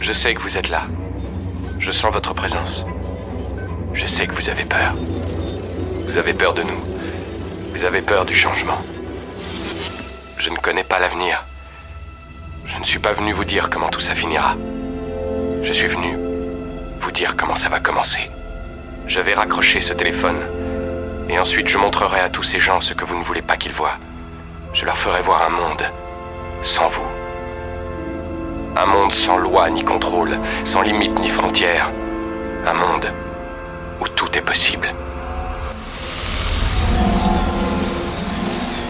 Je sais que vous êtes là. Je sens votre présence. Je sais que vous avez peur. Vous avez peur de nous. Vous avez peur du changement. Je ne connais pas l'avenir. Je ne suis pas venu vous dire comment tout ça finira. Je suis venu vous dire comment ça va commencer. Je vais raccrocher ce téléphone. Et ensuite je montrerai à tous ces gens ce que vous ne voulez pas qu'ils voient. Je leur ferai voir un monde sans vous. Un monde sans loi ni contrôle, sans limite ni frontières. Un monde où tout est possible.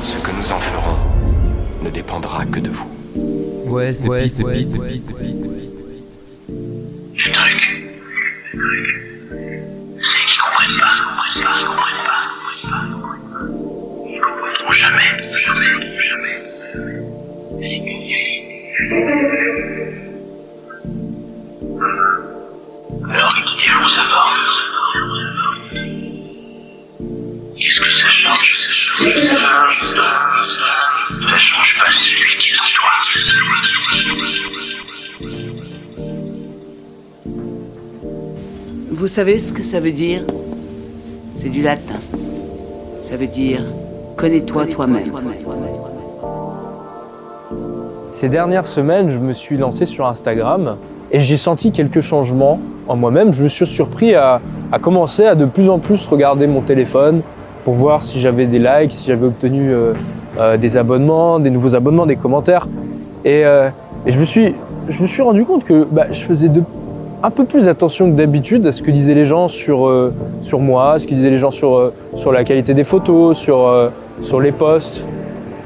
Ce que nous en ferons ne dépendra que de vous. Ouais, c'est pis. Le truc, c'est qu'ils comprennent pas. Ils comprendront jamais. Alors il défonce sa porte. Qu'est-ce que ça change? Ça change pas celui qui est en toi. Vous savez ce que ça veut dire? C'est du latin. Ça veut dire « connais-toi toi-même ». Ces dernières semaines, je me suis lancé sur Instagram et j'ai senti quelques changements en moi-même. Je me suis surpris à commencer à de plus en plus regarder mon téléphone pour voir si j'avais des likes, si j'avais obtenu des abonnements, des nouveaux abonnements, des commentaires. Et je me suis rendu compte que je faisais un peu plus attention que d'habitude à ce que disaient les gens sur moi, ce que disaient les gens sur la qualité des photos, sur les posts.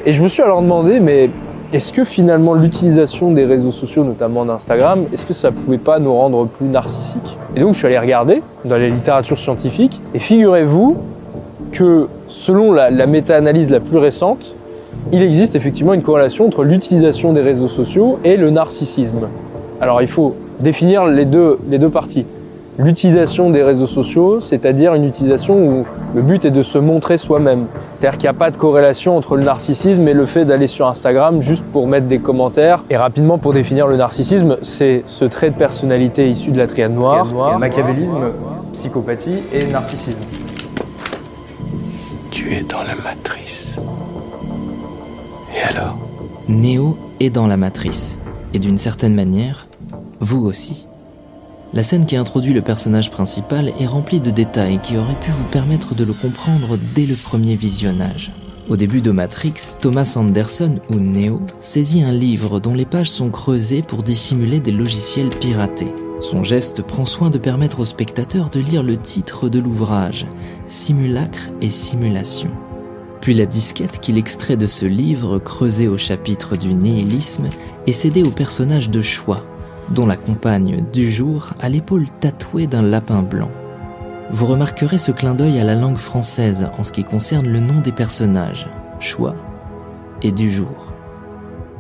Et je me suis alors demandé, mais est-ce que finalement l'utilisation des réseaux sociaux, notamment d'Instagram, est-ce que ça pouvait pas nous rendre plus narcissiques? Et donc je suis allé regarder dans les littératures scientifiques, et figurez-vous que selon la méta-analyse la plus récente, il existe effectivement une corrélation entre l'utilisation des réseaux sociaux et le narcissisme. Alors il faut définir les deux parties. L'utilisation des réseaux sociaux, c'est-à-dire une utilisation où le but est de se montrer soi-même. C'est-à-dire qu'il n'y a pas de corrélation entre le narcissisme et le fait d'aller sur Instagram juste pour mettre des commentaires. Et rapidement, pour définir le narcissisme, c'est ce trait de personnalité issu de la triade noire, machiavélisme, psychopathie et narcissisme. Tu es dans la matrice. Et alors? Néo est dans la matrice. Et d'une certaine manière, vous aussi. La scène qui introduit le personnage principal est remplie de détails qui auraient pu vous permettre de le comprendre dès le premier visionnage. Au début de Matrix, Thomas Anderson, ou Neo, saisit un livre dont les pages sont creusées pour dissimuler des logiciels piratés. Son geste prend soin de permettre au spectateur de lire le titre de l'ouvrage, Simulacre et Simulation. Puis la disquette qu'il extrait de ce livre, creusé au chapitre du nihilisme, est cédée au personnage de choix, dont la compagne du jour a l'épaule tatouée d'un lapin blanc. Vous remarquerez ce clin d'œil à la langue française en ce qui concerne le nom des personnages, choix et du jour.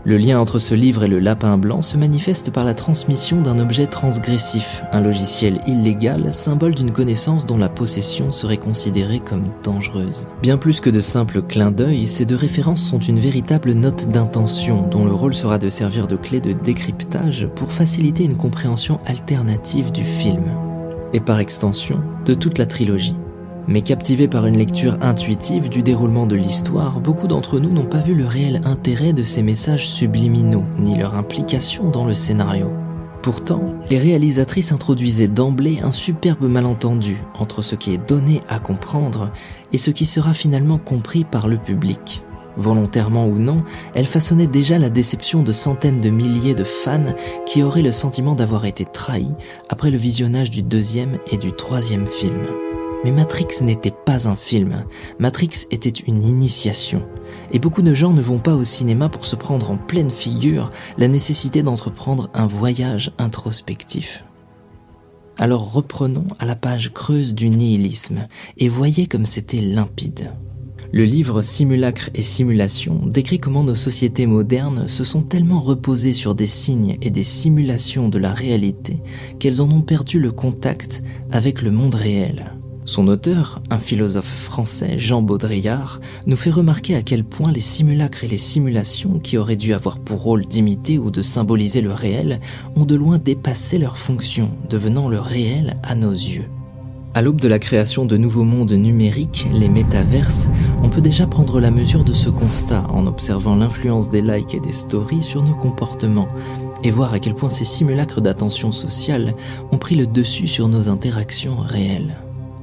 Le lien entre ce livre et le lapin blanc se manifeste par la transmission d'un objet transgressif, un logiciel illégal, symbole d'une connaissance dont la possession serait considérée comme dangereuse. Bien plus que de simples clins d'œil, ces deux références sont une véritable note d'intention dont le rôle sera de servir de clé de décryptage pour faciliter une compréhension alternative du film, et par extension de toute la trilogie. Mais captivés par une lecture intuitive du déroulement de l'histoire, beaucoup d'entre nous n'ont pas vu le réel intérêt de ces messages subliminaux, ni leur implication dans le scénario. Pourtant, les réalisatrices introduisaient d'emblée un superbe malentendu entre ce qui est donné à comprendre et ce qui sera finalement compris par le public. Volontairement ou non, elles façonnaient déjà la déception de centaines de milliers de fans qui auraient le sentiment d'avoir été trahis après le visionnage du deuxième et du troisième film. Mais Matrix n'était pas un film, Matrix était une initiation. Et beaucoup de gens ne vont pas au cinéma pour se prendre en pleine figure la nécessité d'entreprendre un voyage introspectif. Alors reprenons à la page creuse du nihilisme et voyez comme c'était limpide. Le livre Simulacre et Simulation décrit comment nos sociétés modernes se sont tellement reposées sur des signes et des simulations de la réalité qu'elles en ont perdu le contact avec le monde réel. Son auteur, un philosophe français, Jean Baudrillard, nous fait remarquer à quel point les simulacres et les simulations, qui auraient dû avoir pour rôle d'imiter ou de symboliser le réel, ont de loin dépassé leur fonction, devenant le réel à nos yeux. À l'aube de la création de nouveaux mondes numériques, les métaverses, on peut déjà prendre la mesure de ce constat en observant l'influence des likes et des stories sur nos comportements, et voir à quel point ces simulacres d'attention sociale ont pris le dessus sur nos interactions réelles.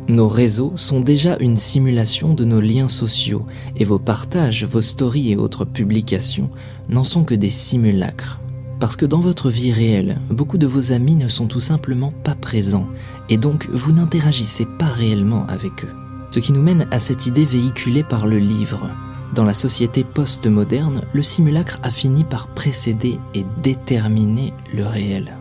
Nos réseaux sont déjà une simulation de nos liens sociaux, et vos partages, vos stories et autres publications n'en sont que des simulacres. Parce que dans votre vie réelle, beaucoup de vos amis ne sont tout simplement pas présents, et donc vous n'interagissez pas réellement avec eux. Ce qui nous mène à cette idée véhiculée par le livre. Dans la société post-moderne, le simulacre a fini par précéder et déterminer le réel.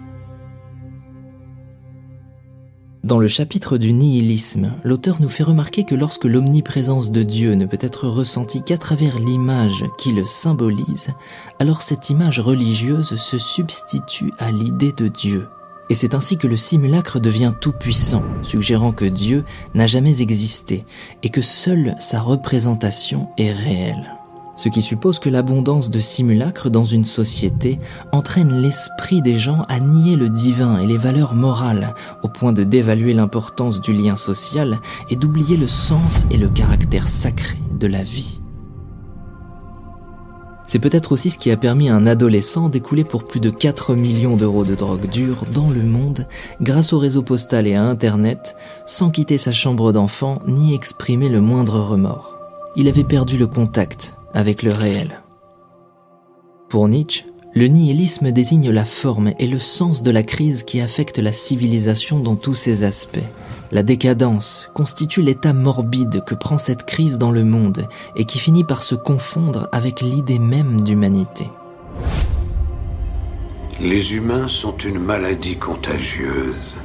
Dans le chapitre du nihilisme, l'auteur nous fait remarquer que lorsque l'omniprésence de Dieu ne peut être ressentie qu'à travers l'image qui le symbolise, alors cette image religieuse se substitue à l'idée de Dieu. Et c'est ainsi que le simulacre devient tout-puissant, suggérant que Dieu n'a jamais existé et que seule sa représentation est réelle. Ce qui suppose que l'abondance de simulacres dans une société entraîne l'esprit des gens à nier le divin et les valeurs morales, au point de dévaluer l'importance du lien social et d'oublier le sens et le caractère sacré de la vie. C'est peut-être aussi ce qui a permis à un adolescent d'écouler pour plus de 4 millions d'euros de drogue dure dans le monde grâce au réseau postal et à Internet, sans quitter sa chambre d'enfant ni exprimer le moindre remords. Il avait perdu le contact avec le réel. Pour Nietzsche, le nihilisme désigne la forme et le sens de la crise qui affecte la civilisation dans tous ses aspects. La décadence constitue l'état morbide que prend cette crise dans le monde et qui finit par se confondre avec l'idée même d'humanité. Les humains sont une maladie contagieuse.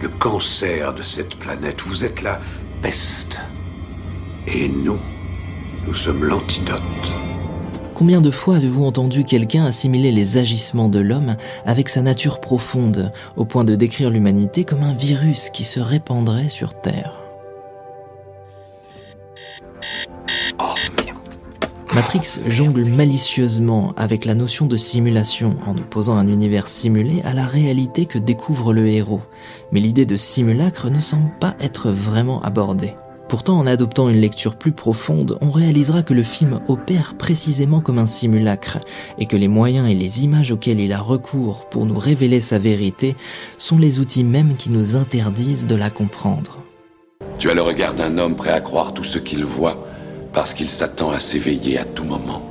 Le cancer de cette planète. Vous êtes la peste. Et nous sommes l'antidote. Combien de fois avez-vous entendu quelqu'un assimiler les agissements de l'homme avec sa nature profonde, au point de décrire l'humanité comme un virus qui se répandrait sur Terre ? Matrix jongle malicieusement avec la notion de simulation en opposant un univers simulé à la réalité que découvre le héros. Mais l'idée de simulacre ne semble pas être vraiment abordée. Pourtant, en adoptant une lecture plus profonde, on réalisera que le film opère précisément comme un simulacre et que les moyens et les images auxquels il a recours pour nous révéler sa vérité sont les outils mêmes qui nous interdisent de la comprendre. Tu as le regard d'un homme prêt à croire tout ce qu'il voit parce qu'il s'attend à s'éveiller à tout moment.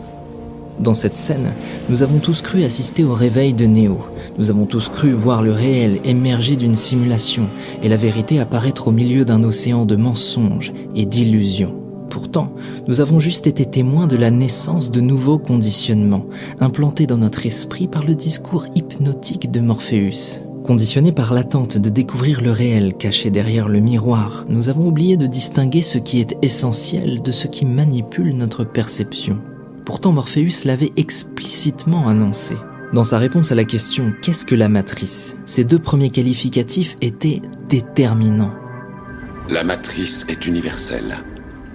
Dans cette scène, nous avons tous cru assister au réveil de Néo. Nous avons tous cru voir le réel émerger d'une simulation et la vérité apparaître au milieu d'un océan de mensonges et d'illusions. Pourtant, nous avons juste été témoins de la naissance de nouveaux conditionnements, implantés dans notre esprit par le discours hypnotique de Morpheus. Conditionnés par l'attente de découvrir le réel caché derrière le miroir, nous avons oublié de distinguer ce qui est essentiel de ce qui manipule notre perception. Pourtant, Morpheus l'avait explicitement annoncé. Dans sa réponse à la question « Qu'est-ce que la matrice ?», ces deux premiers qualificatifs étaient déterminants. La matrice est universelle.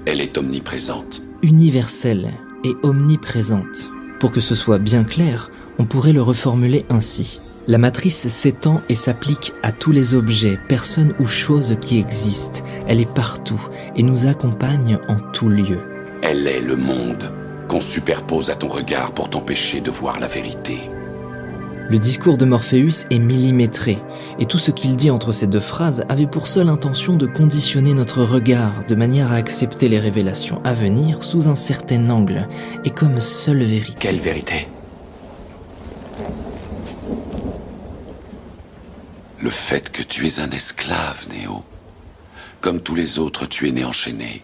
Elle est omniprésente. Universelle et omniprésente. Pour que ce soit bien clair, on pourrait le reformuler ainsi. La matrice s'étend et s'applique à tous les objets, personnes ou choses qui existent. Elle est partout et nous accompagne en tout lieu. Elle est le monde qu'on superpose à ton regard pour t'empêcher de voir la vérité. Le discours de Morpheus est millimétré, et tout ce qu'il dit entre ces deux phrases avait pour seule intention de conditionner notre regard de manière à accepter les révélations à venir sous un certain angle et comme seule vérité. Quelle vérité ? Le fait que tu es un esclave, Néo. Comme tous les autres, tu es né enchaîné.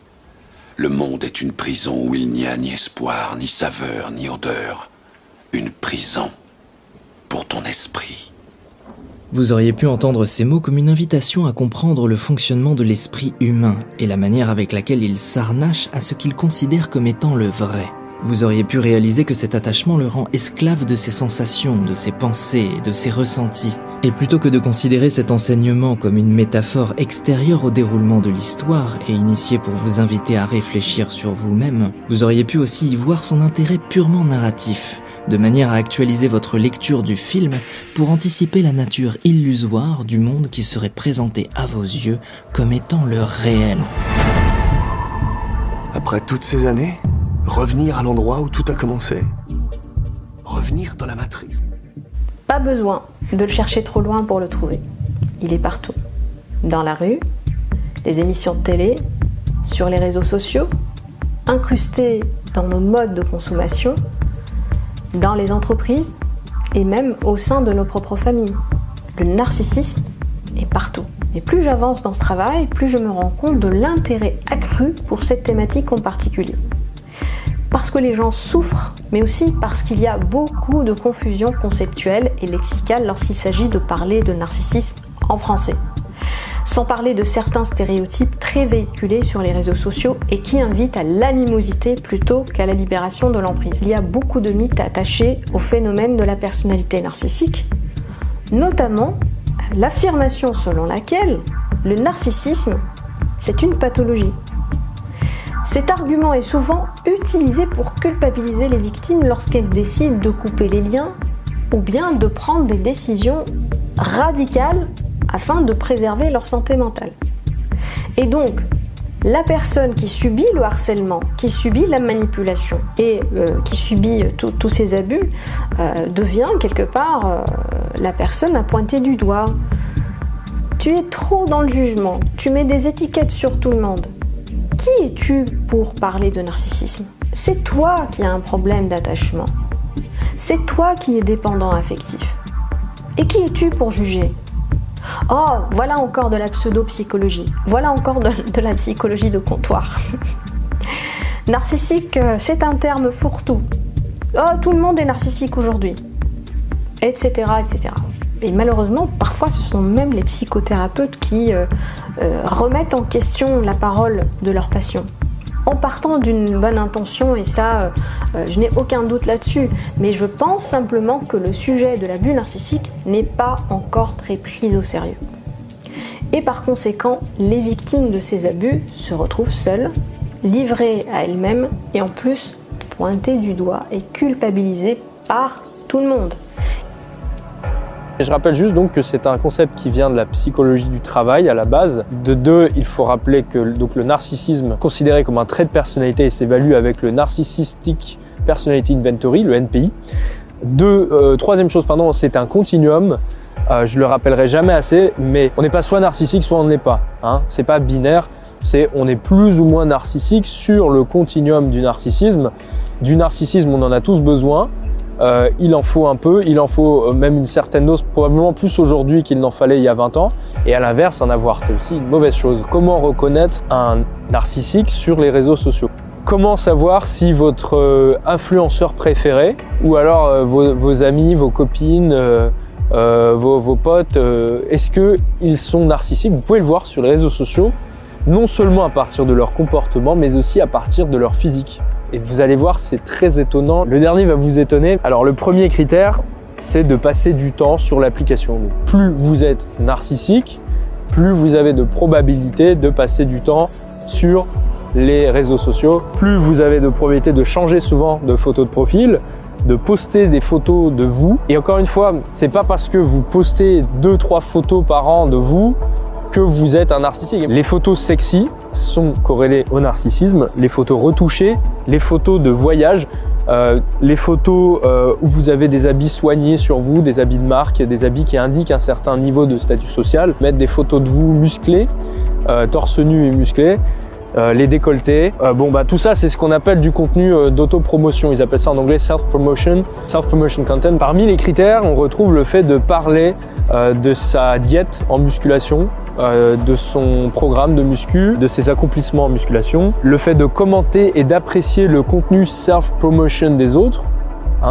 Le monde est une prison où il n'y a ni espoir, ni saveur, ni odeur. Une prison pour ton esprit. Vous auriez pu entendre ces mots comme une invitation à comprendre le fonctionnement de l'esprit humain et la manière avec laquelle il s'harnache à ce qu'il considère comme étant le vrai. Vous auriez pu réaliser que cet attachement le rend esclave de ses sensations, de ses pensées et de ses ressentis. Et plutôt que de considérer cet enseignement comme une métaphore extérieure au déroulement de l'histoire et initiée pour vous inviter à réfléchir sur vous-même, vous auriez pu aussi y voir son intérêt purement narratif, de manière à actualiser votre lecture du film pour anticiper la nature illusoire du monde qui serait présenté à vos yeux comme étant le réel. Après toutes ces années, revenir à l'endroit où tout a commencé. Revenir dans la matrice. Pas besoin de le chercher trop loin pour le trouver. Il est partout. Dans la rue, les émissions de télé, sur les réseaux sociaux, incrusté dans nos modes de consommation, dans les entreprises et même au sein de nos propres familles. Le narcissisme est partout. Et plus j'avance dans ce travail, plus je me rends compte de l'intérêt accru pour cette thématique en particulier. Parce que les gens souffrent, mais aussi parce qu'il y a beaucoup de confusion conceptuelle et lexicale lorsqu'il s'agit de parler de narcissisme en français. Sans parler de certains stéréotypes très véhiculés sur les réseaux sociaux et qui invitent à l'animosité plutôt qu'à la libération de l'emprise. Il y a beaucoup de mythes attachés au phénomène de la personnalité narcissique, notamment l'affirmation selon laquelle le narcissisme, c'est une pathologie. Cet argument est souvent utilisé pour culpabiliser les victimes lorsqu'elles décident de couper les liens ou bien de prendre des décisions radicales afin de préserver leur santé mentale. Et donc, la personne qui subit le harcèlement, qui subit la manipulation et qui subit tous ces abus devient quelque part la personne à pointer du doigt. Tu es trop dans le jugement, tu mets des étiquettes sur tout le monde. Qui es-tu pour parler de narcissisme ? C'est toi qui as un problème d'attachement. C'est toi qui es dépendant affectif. Et qui es-tu pour juger ? Oh, voilà encore de la pseudo-psychologie. Voilà encore de la psychologie de comptoir. Narcissique, c'est un terme fourre-tout. Oh, tout le monde est narcissique aujourd'hui. Etc., etc. Et malheureusement, parfois, ce sont même les psychothérapeutes qui remettent en question la parole de leur patient. En partant d'une bonne intention, et ça, je n'ai aucun doute là-dessus, mais je pense simplement que le sujet de l'abus narcissique n'est pas encore très pris au sérieux. Et par conséquent, les victimes de ces abus se retrouvent seules, livrées à elles-mêmes, et en plus pointées du doigt et culpabilisées par tout le monde. Et je rappelle juste donc que c'est un concept qui vient de la psychologie du travail à la base. De deux, il faut rappeler que donc, le narcissisme, considéré comme un trait de personnalité, s'évalue avec le Narcissistic Personality Inventory, le NPI. Troisième chose, c'est un continuum. Je le rappellerai jamais assez, mais on n'est pas soit narcissique, soit on ne l'est pas. C'est pas binaire, on est plus ou moins narcissique sur le continuum du narcissisme. Du narcissisme, on en a tous besoin. Il en faut un peu, il en faut même une certaine dose, probablement plus aujourd'hui qu'il n'en fallait il y a 20 ans. Et à l'inverse, en avoir, c'est aussi une mauvaise chose. Comment reconnaître un narcissique sur les réseaux sociaux ? Comment savoir si votre influenceur préféré, ou alors vos amis, vos copines, vos potes, est-ce qu'ils sont narcissiques ? Vous pouvez le voir sur les réseaux sociaux, non seulement à partir de leur comportement, mais aussi à partir de leur physique. Et vous allez voir, c'est très étonnant. Le dernier va vous étonner. Alors le premier critère, c'est de passer du temps sur l'application. Donc, plus vous êtes narcissique, plus vous avez de probabilité de passer du temps sur les réseaux sociaux, plus vous avez de probabilité de changer souvent de photo de profil, de poster des photos de vous. Et encore une fois, c'est pas parce que vous postez 2-3 photos par an de vous que vous êtes un narcissique. Les photos sexy sont corrélées au narcissisme, les photos retouchées, les photos de voyage, les photos où vous avez des habits soignés sur vous, des habits de marque, des habits qui indiquent un certain niveau de statut social, mettre des photos de vous musclés, torse nu et musclé, les décolletés. Tout ça, c'est ce qu'on appelle du contenu d'autopromotion. Ils appellent ça en anglais self-promotion content. Parmi les critères, on retrouve le fait de parler de sa diète en musculation, de son programme de muscu, de ses accomplissements en musculation, le fait de commenter et d'apprécier le contenu self-promotion des autres.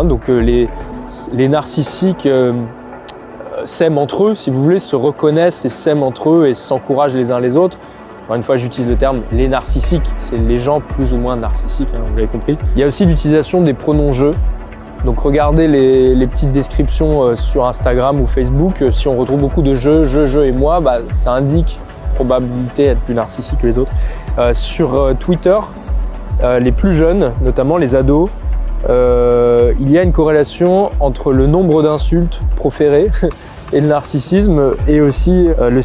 Donc les narcissiques s'aiment entre eux, si vous voulez, se reconnaissent et s'aiment entre eux et s'encouragent les uns les autres. Encore une fois, j'utilise le terme les narcissiques, c'est les gens plus ou moins narcissiques, hein, vous l'avez compris. Il y a aussi l'utilisation des pronoms je. Donc regardez les petites descriptions sur Instagram ou Facebook. Si on retrouve beaucoup de je et moi, bah, ça indique probabilité d'être plus narcissique que les autres. Sur Twitter, les plus jeunes, notamment les ados, il y a une corrélation entre le nombre d'insultes proférées et le narcissisme, et aussi le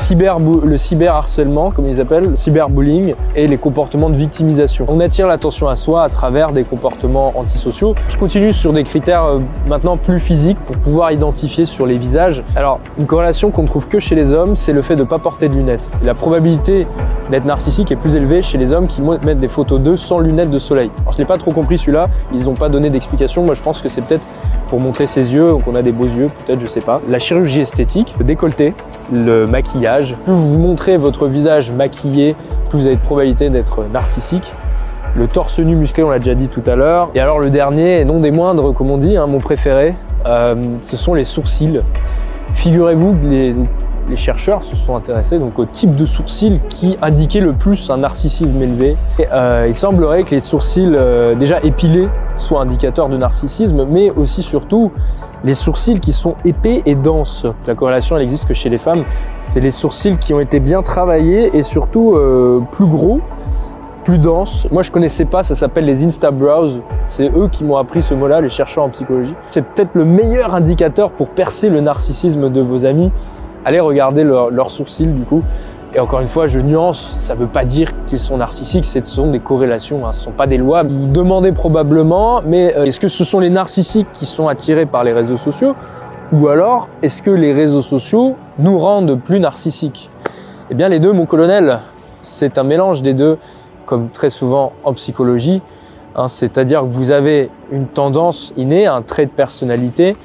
cyberharcèlement, comme ils appellent, le cyberbullying, et les comportements de victimisation. On attire l'attention à soi à travers des comportements antisociaux. Je continue sur des critères maintenant plus physiques pour pouvoir identifier sur les visages. Alors, une corrélation qu'on ne trouve que chez les hommes, c'est le fait de ne pas porter de lunettes. Et la probabilité d'être narcissique est plus élevée chez les hommes qui mettent des photos d'eux sans lunettes de soleil. Alors, je n'ai pas trop compris celui-là, ils n'ont pas donné d'explication. Moi, je pense que c'est peut-être pour montrer ses yeux, qu'on a des beaux yeux, peut-être, je sais pas. La chirurgie esthétique, le décolleté, le maquillage. Plus vous montrez votre visage maquillé, plus vous avez de probabilité d'être narcissique. Le torse nu musclé, on l'a déjà dit tout à l'heure. Et alors le dernier, et non des moindres, comme on dit, hein, mon préféré, ce sont les sourcils. Figurez-vous que les chercheurs se sont intéressés donc au type de sourcils qui indiquait le plus un narcissisme élevé. Et, il semblerait que les sourcils déjà épilés soient indicateurs de narcissisme, mais aussi surtout les sourcils qui sont épais et denses. La corrélation, elle existe que chez les femmes. C'est les sourcils qui ont été bien travaillés et surtout plus gros, plus denses. Moi, je connaissais pas, ça s'appelle les Instabrows. C'est eux qui m'ont appris ce mot-là, les chercheurs en psychologie. C'est peut-être le meilleur indicateur pour percer le narcissisme de vos amis. Allez regarder leurs sourcils du coup. Et encore une fois, je nuance, ça ne veut pas dire qu'ils sont narcissiques, ce sont des corrélations, hein, ce ne sont pas des lois. Ils demandaient probablement, mais est-ce que ce sont les narcissiques qui sont attirés par les réseaux sociaux? Ou alors, est-ce que les réseaux sociaux nous rendent plus narcissiques? Eh bien les deux, mon colonel, c'est un mélange des deux, comme très souvent en psychologie. Hein, c'est-à-dire que vous avez une tendance innée, un trait de personnalité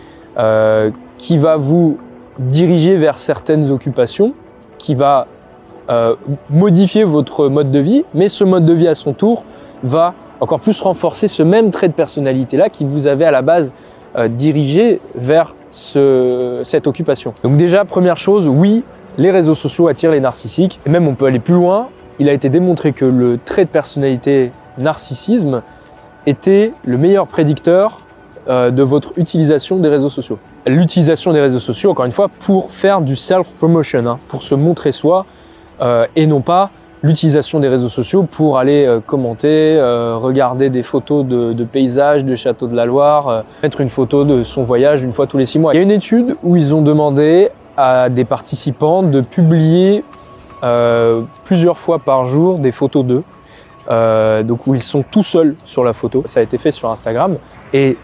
qui va vous diriger vers certaines occupations, qui va modifier votre mode de vie, mais ce mode de vie à son tour va encore plus renforcer ce même trait de personnalité-là qui vous avait à la base dirigé vers cette occupation. Donc déjà, première chose, oui, les réseaux sociaux attirent les narcissiques, et même on peut aller plus loin. Il a été démontré que le trait de personnalité narcissisme était le meilleur prédicteur de votre utilisation des réseaux sociaux. L'utilisation des réseaux sociaux, encore une fois, pour faire du self-promotion, hein, pour se montrer soi, et non pas l'utilisation des réseaux sociaux pour aller commenter, regarder des photos de paysages, de châteaux de la Loire, mettre une photo de son voyage une fois tous les 6 mois. Il y a une étude où ils ont demandé à des participants de publier plusieurs fois par jour des photos d'eux, donc où ils sont tout seuls sur la photo. Ça a été fait sur Instagram et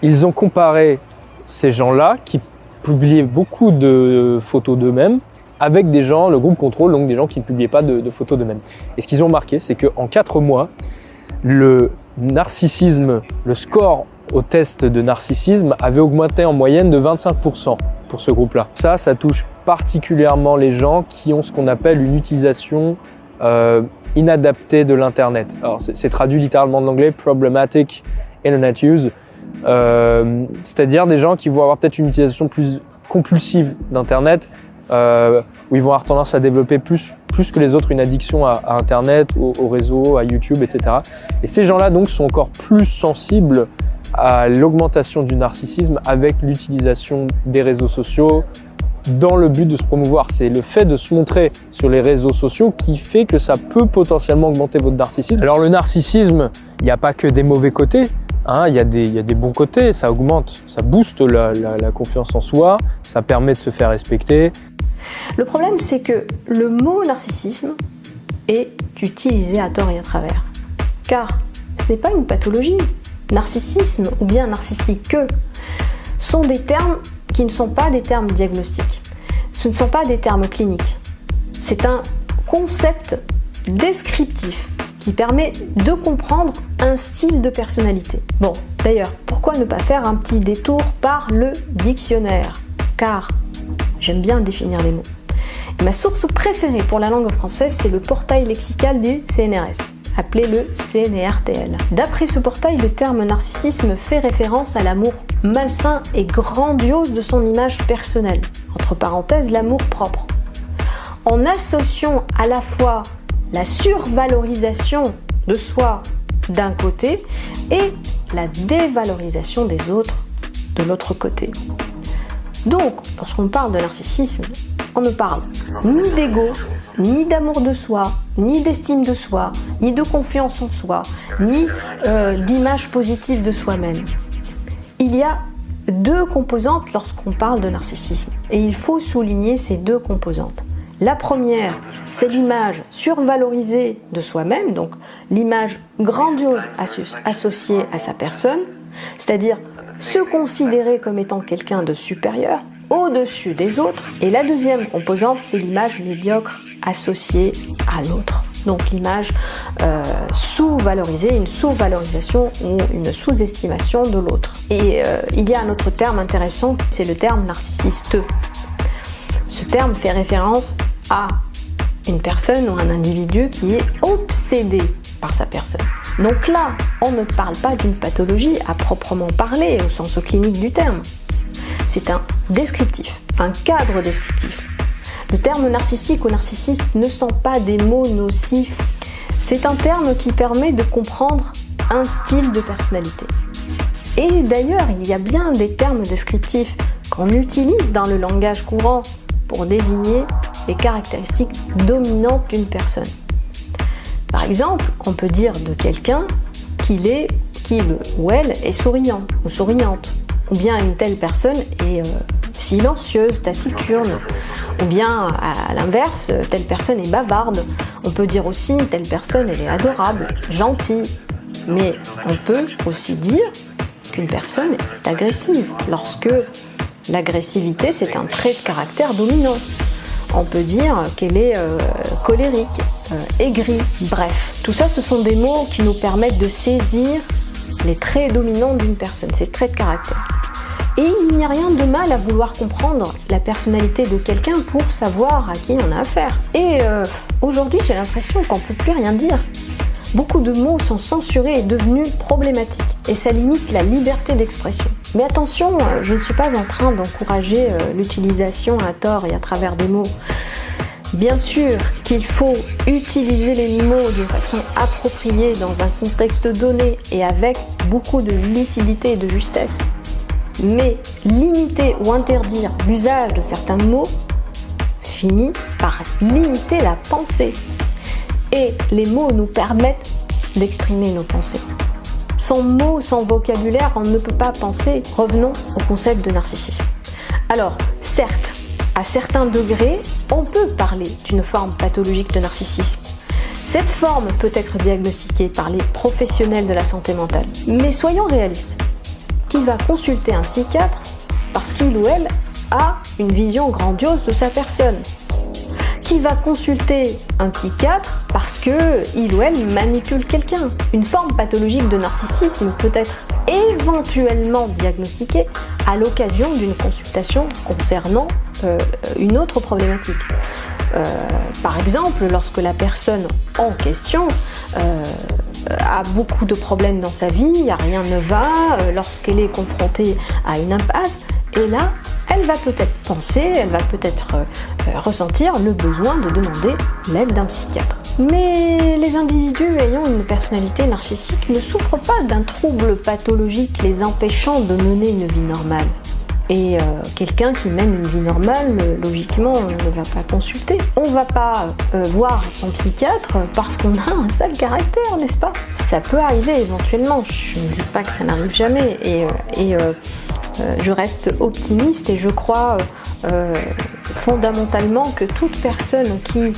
ils ont comparé ces gens-là qui publiaient beaucoup de photos d'eux-mêmes avec des gens, le groupe contrôle, donc des gens qui ne publiaient pas de photos d'eux-mêmes. Et ce qu'ils ont remarqué, c'est qu'en 4 mois, le narcissisme, le score au test de narcissisme avait augmenté en moyenne de 25% pour ce groupe-là. Ça touche particulièrement les gens qui ont ce qu'on appelle une utilisation inadaptée de l'Internet. Alors c'est traduit littéralement de l'anglais, problematic internet use, c'est-à-dire des gens qui vont avoir peut-être une utilisation plus compulsive d'Internet, où ils vont avoir tendance à développer plus que les autres une addiction à Internet, au réseau, à YouTube, etc. Et ces gens-là donc sont encore plus sensibles à l'augmentation du narcissisme avec l'utilisation des réseaux sociaux dans le but de se promouvoir. C'est le fait de se montrer sur les réseaux sociaux qui fait que ça peut potentiellement augmenter votre narcissisme. Alors le narcissisme, il n'y a pas que des mauvais côtés. Il y a des bons côtés, ça augmente, ça booste la confiance en soi, ça permet de se faire respecter. Le problème, c'est que le mot narcissisme est utilisé à tort et à travers. Car ce n'est pas une pathologie. Narcissisme ou bien narcissique sont des termes qui ne sont pas des termes diagnostiques. Ce ne sont pas des termes cliniques. C'est un concept descriptif qui permet de comprendre un style de personnalité. Bon, d'ailleurs, pourquoi ne pas faire un petit détour par le dictionnaire? Car j'aime bien définir les mots. Et ma source préférée pour la langue française, c'est le portail lexical du CNRS, appelé le CNRTL. D'après ce portail, le terme narcissisme fait référence à l'amour malsain et grandiose de son image personnelle, entre parenthèses l'amour propre. En associant à la fois la survalorisation de soi d'un côté et la dévalorisation des autres de l'autre côté. Donc, lorsqu'on parle de narcissisme, on ne parle ni d'ego, ni d'amour de soi, ni d'estime de soi, ni de confiance en soi, ni d'image positive de soi-même. Il y a deux composantes lorsqu'on parle de narcissisme, et il faut souligner ces deux composantes. La première, c'est l'image survalorisée de soi-même, donc l'image grandiose associée à sa personne, c'est-à-dire se considérer comme étant quelqu'un de supérieur, au-dessus des autres. Et la deuxième composante, c'est l'image médiocre associée à l'autre. Donc l'image sous-valorisée, une sous-valorisation ou une sous-estimation de l'autre. Et il y a un autre terme intéressant, c'est le terme narcissisteux. Ce terme fait référence à une personne ou un individu qui est obsédé par sa personne. Donc là, on ne parle pas d'une pathologie à proprement parler au sens clinique du terme. C'est un descriptif, un cadre descriptif. Le terme narcissique ou narcissiste ne sont pas des mots nocifs. C'est un terme qui permet de comprendre un style de personnalité. Et d'ailleurs, il y a bien des termes descriptifs qu'on utilise dans le langage courant pour désigner les caractéristiques dominantes d'une personne. Par exemple, on peut dire de quelqu'un qu'il ou elle est souriant ou souriante, ou bien une telle personne est silencieuse, taciturne, ou bien à l'inverse, telle personne est bavarde. On peut dire aussi telle personne elle est adorable, gentille, mais on peut aussi dire qu'une personne est agressive, lorsque l'agressivité c'est un trait de caractère dominant. On peut dire qu'elle est colérique, aigrie, bref. Tout ça, ce sont des mots qui nous permettent de saisir les traits dominants d'une personne, ses traits de caractère. Et il n'y a rien de mal à vouloir comprendre la personnalité de quelqu'un pour savoir à qui on a affaire. Et aujourd'hui, j'ai l'impression qu'on ne peut plus rien dire. Beaucoup de mots sont censurés et devenus problématiques. Et ça limite la liberté d'expression. Mais attention, je ne suis pas en train d'encourager l'utilisation à tort et à travers des mots. Bien sûr qu'il faut utiliser les mots de façon appropriée dans un contexte donné et avec beaucoup de lucidité et de justesse. Mais limiter ou interdire l'usage de certains mots finit par limiter la pensée. Et les mots nous permettent d'exprimer nos pensées. Sans mots, sans vocabulaire, on ne peut pas penser. Revenons au concept de narcissisme. Alors, certes, à certains degrés, on peut parler d'une forme pathologique de narcissisme. Cette forme peut être diagnostiquée par les professionnels de la santé mentale. Mais soyons réalistes. Qui va consulter un psychiatre parce qu'il ou elle a une vision grandiose de sa personne? Qui va consulter un psychiatre parce qu'il ou elle manipule quelqu'un? Une forme pathologique de narcissisme peut être éventuellement diagnostiquée à l'occasion d'une consultation concernant une autre problématique. Par exemple, lorsque la personne en question a beaucoup de problèmes dans sa vie, rien ne va, lorsqu'elle est confrontée à une impasse, et là, elle va peut-être penser, elle va peut-être ressentir le besoin de demander l'aide d'un psychiatre. Mais les individus ayant une personnalité narcissique ne souffrent pas d'un trouble pathologique les empêchant de mener une vie normale. Et quelqu'un qui mène une vie normale, logiquement, ne va pas consulter. On ne va pas voir son psychiatre parce qu'on a un sale caractère, n'est-ce pas? Ça peut arriver éventuellement, je ne dis pas que ça n'arrive jamais. Je reste optimiste et je crois fondamentalement que toute personne qui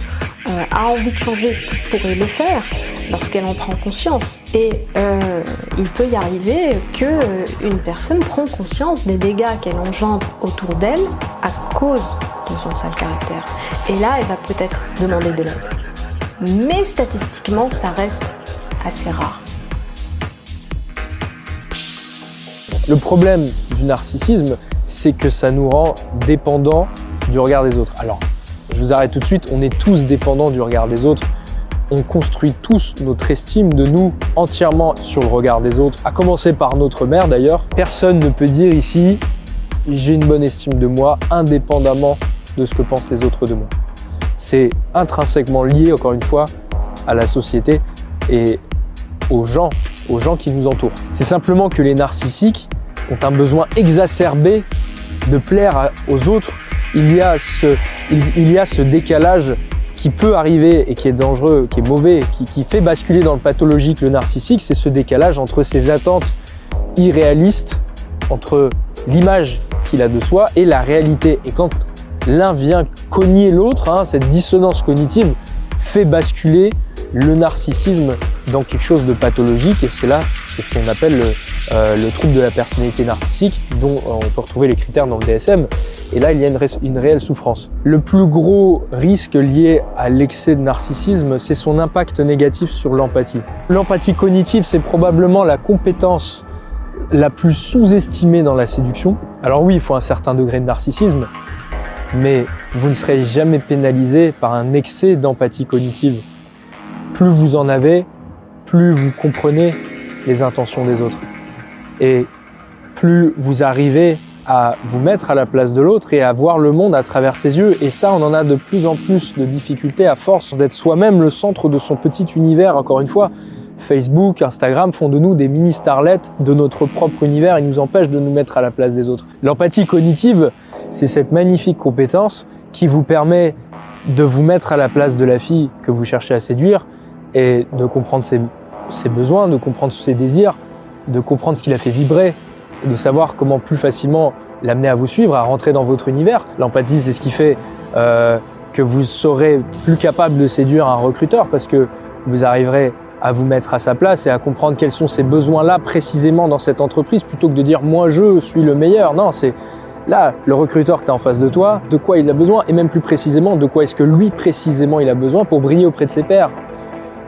a envie de changer pourrait le faire lorsqu'elle en prend conscience. Et il peut y arriver qu'une personne prend conscience des dégâts qu'elle engendre autour d'elle à cause de son sale caractère. Et là, elle va peut-être demander de l'aide. Mais statistiquement, ça reste assez rare. Le problème du narcissisme, c'est que ça nous rend dépendants du regard des autres. Alors, je vous arrête tout de suite, on est tous dépendants du regard des autres. On construit tous notre estime de nous entièrement sur le regard des autres, à commencer par notre mère d'ailleurs. Personne ne peut dire ici « j'ai une bonne estime de moi » indépendamment de ce que pensent les autres de moi. C'est intrinsèquement lié, encore une fois, à la société et aux gens qui nous entourent. C'est simplement que les narcissiques ont un besoin exacerbé de plaire aux autres. Il y a ce décalage qui peut arriver et qui est dangereux, qui est mauvais, qui fait basculer dans le pathologique le narcissique, c'est ce décalage entre ses attentes irréalistes, entre l'image qu'il a de soi et la réalité. Et quand l'un vient cogner l'autre, cette dissonance cognitive fait basculer le narcissisme dans quelque chose de pathologique, et c'est ce qu'on appelle le trouble de la personnalité narcissique, dont on peut retrouver les critères dans le DSM, et là il y a une réelle souffrance. Le plus gros risque lié à l'excès de narcissisme, c'est son impact négatif sur l'empathie. L'empathie cognitive, c'est probablement la compétence la plus sous-estimée dans la séduction. Alors oui, il faut un certain degré de narcissisme, mais vous ne serez jamais pénalisé par un excès d'empathie cognitive. Plus vous en avez, plus vous comprenez les intentions des autres. Et plus vous arrivez à vous mettre à la place de l'autre et à voir le monde à travers ses yeux. Et ça, on en a de plus en plus de difficultés à force d'être soi-même le centre de son petit univers. Encore une fois, Facebook, Instagram font de nous des mini-starlets de notre propre univers et nous empêchent de nous mettre à la place des autres. L'empathie cognitive, c'est cette magnifique compétence qui vous permet de vous mettre à la place de la fille que vous cherchez à séduire et de comprendre ses besoins, de comprendre ses désirs, de comprendre ce qui la fait vibrer, de savoir comment plus facilement l'amener à vous suivre, à rentrer dans votre univers. L'empathie, c'est ce qui fait que vous serez plus capable de séduire un recruteur parce que vous arriverez à vous mettre à sa place et à comprendre quels sont ces besoins-là précisément dans cette entreprise plutôt que de dire « moi je suis le meilleur ». Non, c'est là, le recruteur que tu as en face de toi, de quoi il a besoin et même plus précisément, de quoi est-ce que lui précisément il a besoin pour briller auprès de ses pairs.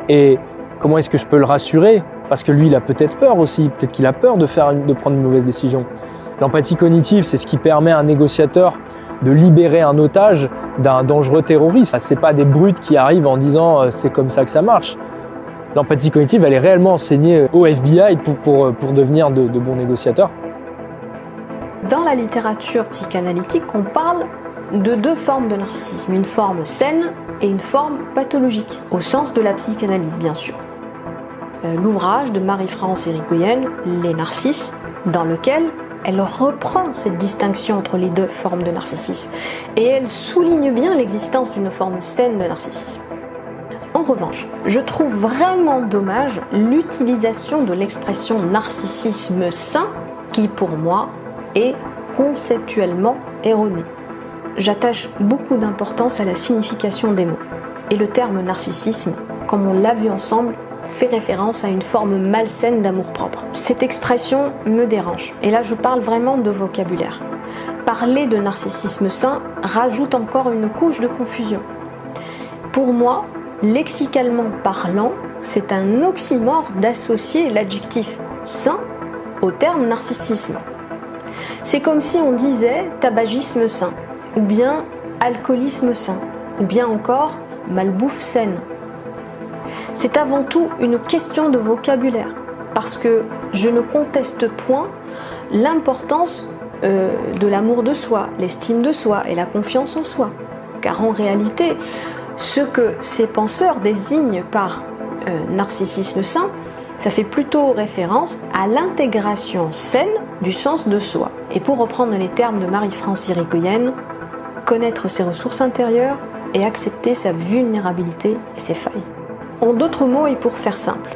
Et comment est-ce que je peux le rassurer? Parce que lui, il a peut-être peur aussi, peut-être qu'il a peur de prendre une mauvaise décision. L'empathie cognitive, c'est ce qui permet à un négociateur de libérer un otage d'un dangereux terroriste. C'est pas des brutes qui arrivent en disant c'est comme ça que ça marche. L'empathie cognitive, elle est réellement enseignée au FBI pour devenir de bons négociateurs. Dans la littérature psychanalytique, on parle de deux formes de narcissisme, une forme saine et une forme pathologique, au sens de la psychanalyse bien sûr. L'ouvrage de Marie-France Irigoyen, Les Narcisses, dans lequel elle reprend cette distinction entre les deux formes de narcissisme et elle souligne bien l'existence d'une forme saine de narcissisme. En revanche, je trouve vraiment dommage l'utilisation de l'expression narcissisme sain qui pour moi est conceptuellement erronée. J'attache beaucoup d'importance à la signification des mots et le terme narcissisme, comme on l'a vu ensemble, fait référence à une forme malsaine d'amour-propre. Cette expression me dérange, et là je parle vraiment de vocabulaire. Parler de narcissisme sain rajoute encore une couche de confusion. Pour moi, lexicalement parlant, c'est un oxymore d'associer l'adjectif sain au terme narcissisme. C'est comme si on disait tabagisme sain, ou bien alcoolisme sain, ou bien encore malbouffe saine. C'est avant tout une question de vocabulaire, parce que je ne conteste point l'importance de l'amour de soi, l'estime de soi et la confiance en soi. Car en réalité, ce que ces penseurs désignent par narcissisme sain, ça fait plutôt référence à l'intégration saine du sens de soi. Et pour reprendre les termes de Marie-France Irigoyen, connaître ses ressources intérieures et accepter sa vulnérabilité et ses failles. En d'autres mots et pour faire simple,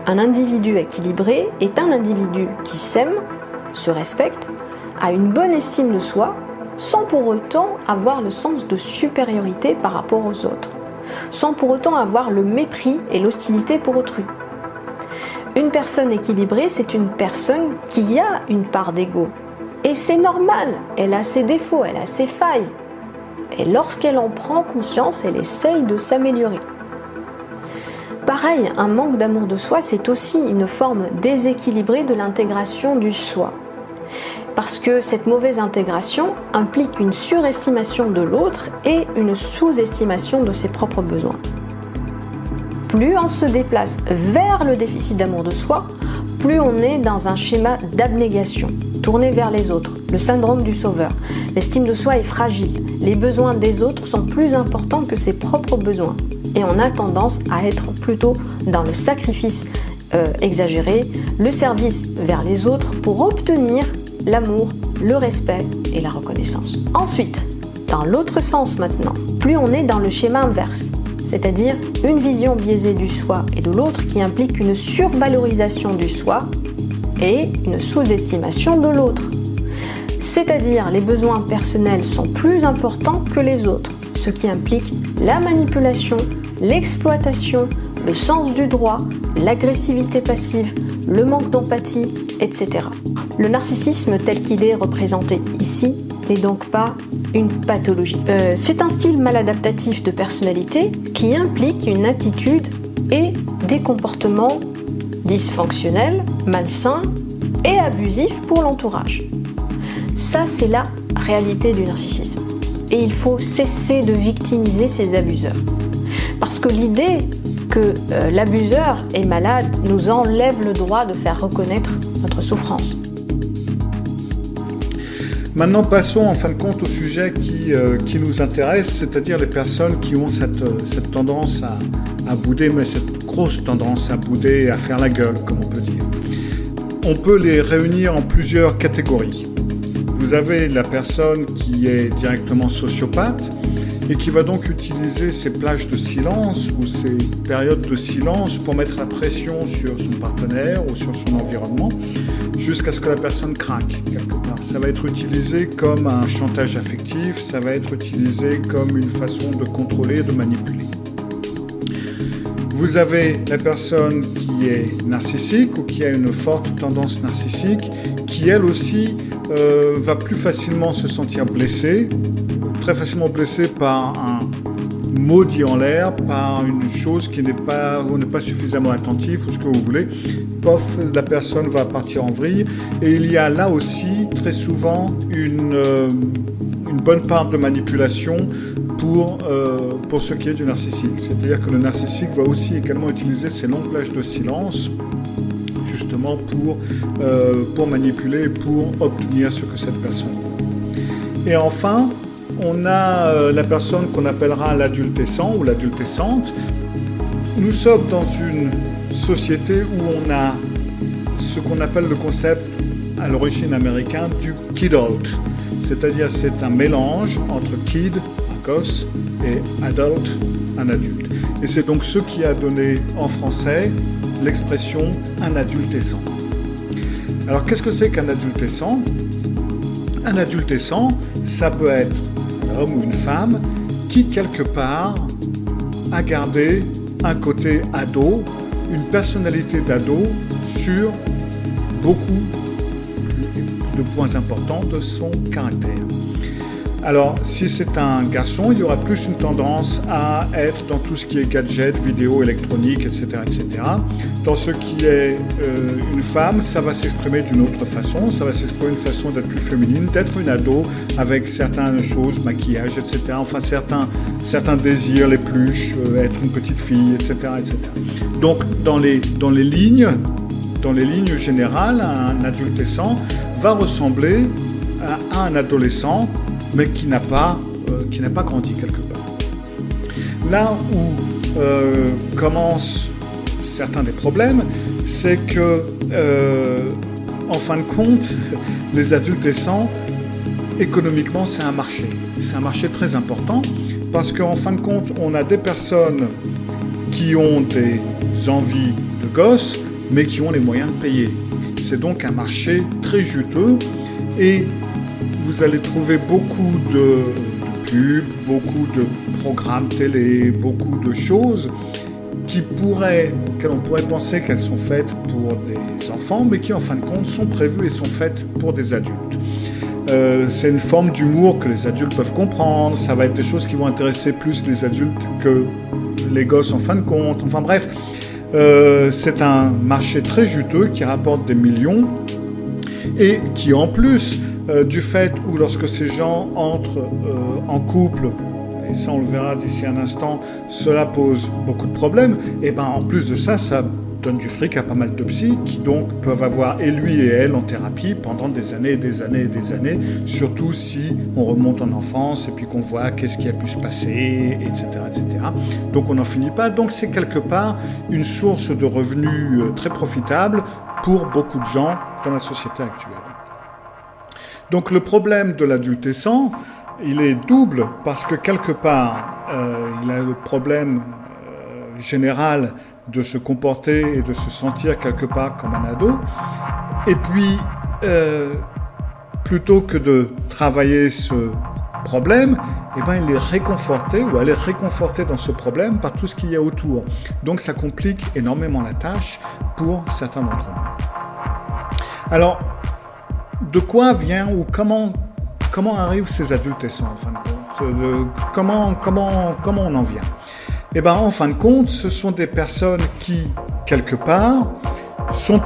un individu équilibré est un individu qui s'aime, se respecte, a une bonne estime de soi, sans pour autant avoir le sens de supériorité par rapport aux autres, sans pour autant avoir le mépris et l'hostilité pour autrui. Une personne équilibrée, c'est une personne qui a une part d'ego. Et c'est normal, elle a ses défauts, elle a ses failles. Et lorsqu'elle en prend conscience, elle essaye de s'améliorer. Pareil, un manque d'amour de soi, c'est aussi une forme déséquilibrée de l'intégration du soi. Parce que cette mauvaise intégration implique une surestimation de l'autre et une sous-estimation de ses propres besoins. Plus on se déplace vers le déficit d'amour de soi, plus on est dans un schéma d'abnégation, tourné vers les autres, le syndrome du sauveur. L'estime de soi est fragile, les besoins des autres sont plus importants que ses propres besoins. et on a tendance à être plutôt dans le sacrifice exagéré, le service vers les autres pour obtenir l'amour, le respect et la reconnaissance. Ensuite, dans l'autre sens maintenant, plus on est dans le schéma inverse, c'est-à-dire une vision biaisée du soi et de l'autre qui implique une survalorisation du soi et une sous-estimation de l'autre. C'est-à-dire les besoins personnels sont plus importants que les autres, ce qui implique la manipulation, l'exploitation, le sens du droit, l'agressivité passive, le manque d'empathie, etc. Le narcissisme tel qu'il est représenté ici n'est donc pas une pathologie. C'est un style maladaptatif de personnalité qui implique une attitude et des comportements dysfonctionnels, malsains et abusifs pour l'entourage. Ça, c'est la réalité du narcissisme. Et il faut cesser de victimiser ces abuseurs. Parce que l'idée que l'abuseur est malade nous enlève le droit de faire reconnaître notre souffrance. Maintenant, passons en fin de compte au sujet qui nous intéresse, c'est-à-dire les personnes qui ont cette tendance à bouder, mais cette grosse tendance à bouder et à faire la gueule, comme on peut dire. On peut les réunir en plusieurs catégories. Vous avez la personne qui est directement sociopathe et qui va donc utiliser ces plages de silence ou ces périodes de silence pour mettre la pression sur son partenaire ou sur son environnement jusqu'à ce que la personne craque quelque part. Ça va être utilisé comme un chantage affectif, ça va être utilisé comme une façon de contrôler, de manipuler. Vous avez la personne qui est narcissique ou qui a une forte tendance narcissique, qui elle aussi va plus facilement se sentir blessée, très facilement blessée par un mot dit en l'air, par une chose qui n'est pas suffisamment attentif ou ce que vous voulez. Pof, la personne va partir en vrille. Et il y a là aussi très souvent une bonne part de manipulation pour ce qui est du narcissique. C'est-à-dire que le narcissique va aussi également utiliser ces longues plages de silence justement pour manipuler, pour obtenir ce que cette personne veut. Et enfin, on a la personne qu'on appellera l'adultescent ou l'adultescente. Nous sommes dans une société où on a ce qu'on appelle le concept à l'origine américain du kidult. C'est-à-dire c'est un mélange entre kid, un gosse, et adult, un adulte. Et c'est donc ce qui a donné en français l'expression un adultescent. Alors qu'est-ce que c'est qu'un adultescent ? Un adultescent, ça peut être un homme ou une femme qui quelque part a gardé un côté ado, une personnalité d'ado sur beaucoup de points importants de son caractère. Alors, si c'est un garçon, il y aura plus une tendance à être dans tout ce qui est gadget, vidéo, électronique, etc., etc. Dans ce qui est une femme, ça va s'exprimer d'une autre façon. Ça va s'exprimer d'une façon d'être plus féminine, d'être une ado avec certaines choses, maquillage, etc. Enfin, certains désirs, les pluches, être une petite fille, etc., etc. Donc, dans les lignes générales, un adolescent va ressembler à un adolescent, mais qui n'a pas grandi quelque part. Là où commencent certains des problèmes, c'est que, en fin de compte, les adolescents, économiquement, c'est un marché. C'est un marché très important, parce qu'en fin de compte, on a des personnes qui ont des envies de gosses, mais qui ont les moyens de payer. C'est donc un marché très juteux, et vous allez trouver beaucoup de pubs, beaucoup de programmes télé, beaucoup de choses qu'on pourrait penser qu'elles sont faites pour des enfants, mais qui en fin de compte sont prévues et sont faites pour des adultes. C'est une forme d'humour que les adultes peuvent comprendre, ça va être des choses qui vont intéresser plus les adultes que les gosses en fin de compte. Enfin bref, c'est un marché très juteux qui rapporte des millions et qui en plus du fait où lorsque ces gens entrent en couple, et ça on le verra d'ici un instant, cela pose beaucoup de problèmes, et bien en plus de ça, ça donnent du fric à pas mal de psys qui donc peuvent avoir et lui et elle en thérapie pendant des années et des années et des années, surtout si on remonte en enfance et puis qu'on voit qu'est-ce qui a pu se passer, etc., etc. Donc on n'en finit pas. Donc c'est quelque part une source de revenus très profitable pour beaucoup de gens dans la société actuelle. Donc le problème de l'adolescent, il est double parce que quelque part, il a le problème général de se comporter et de se sentir quelque part comme un ado. Et puis, plutôt que de travailler ce problème, eh ben, il est réconforté ou elle est réconfortée dans ce problème par tout ce qu'il y a autour. Donc ça complique énormément la tâche pour certains d'entre nous. Alors, de quoi vient ou comment arrivent ces adolescents en fin de compte, comment on en vient? Eh bien, en fin de compte, ce sont des personnes qui, quelque part, sont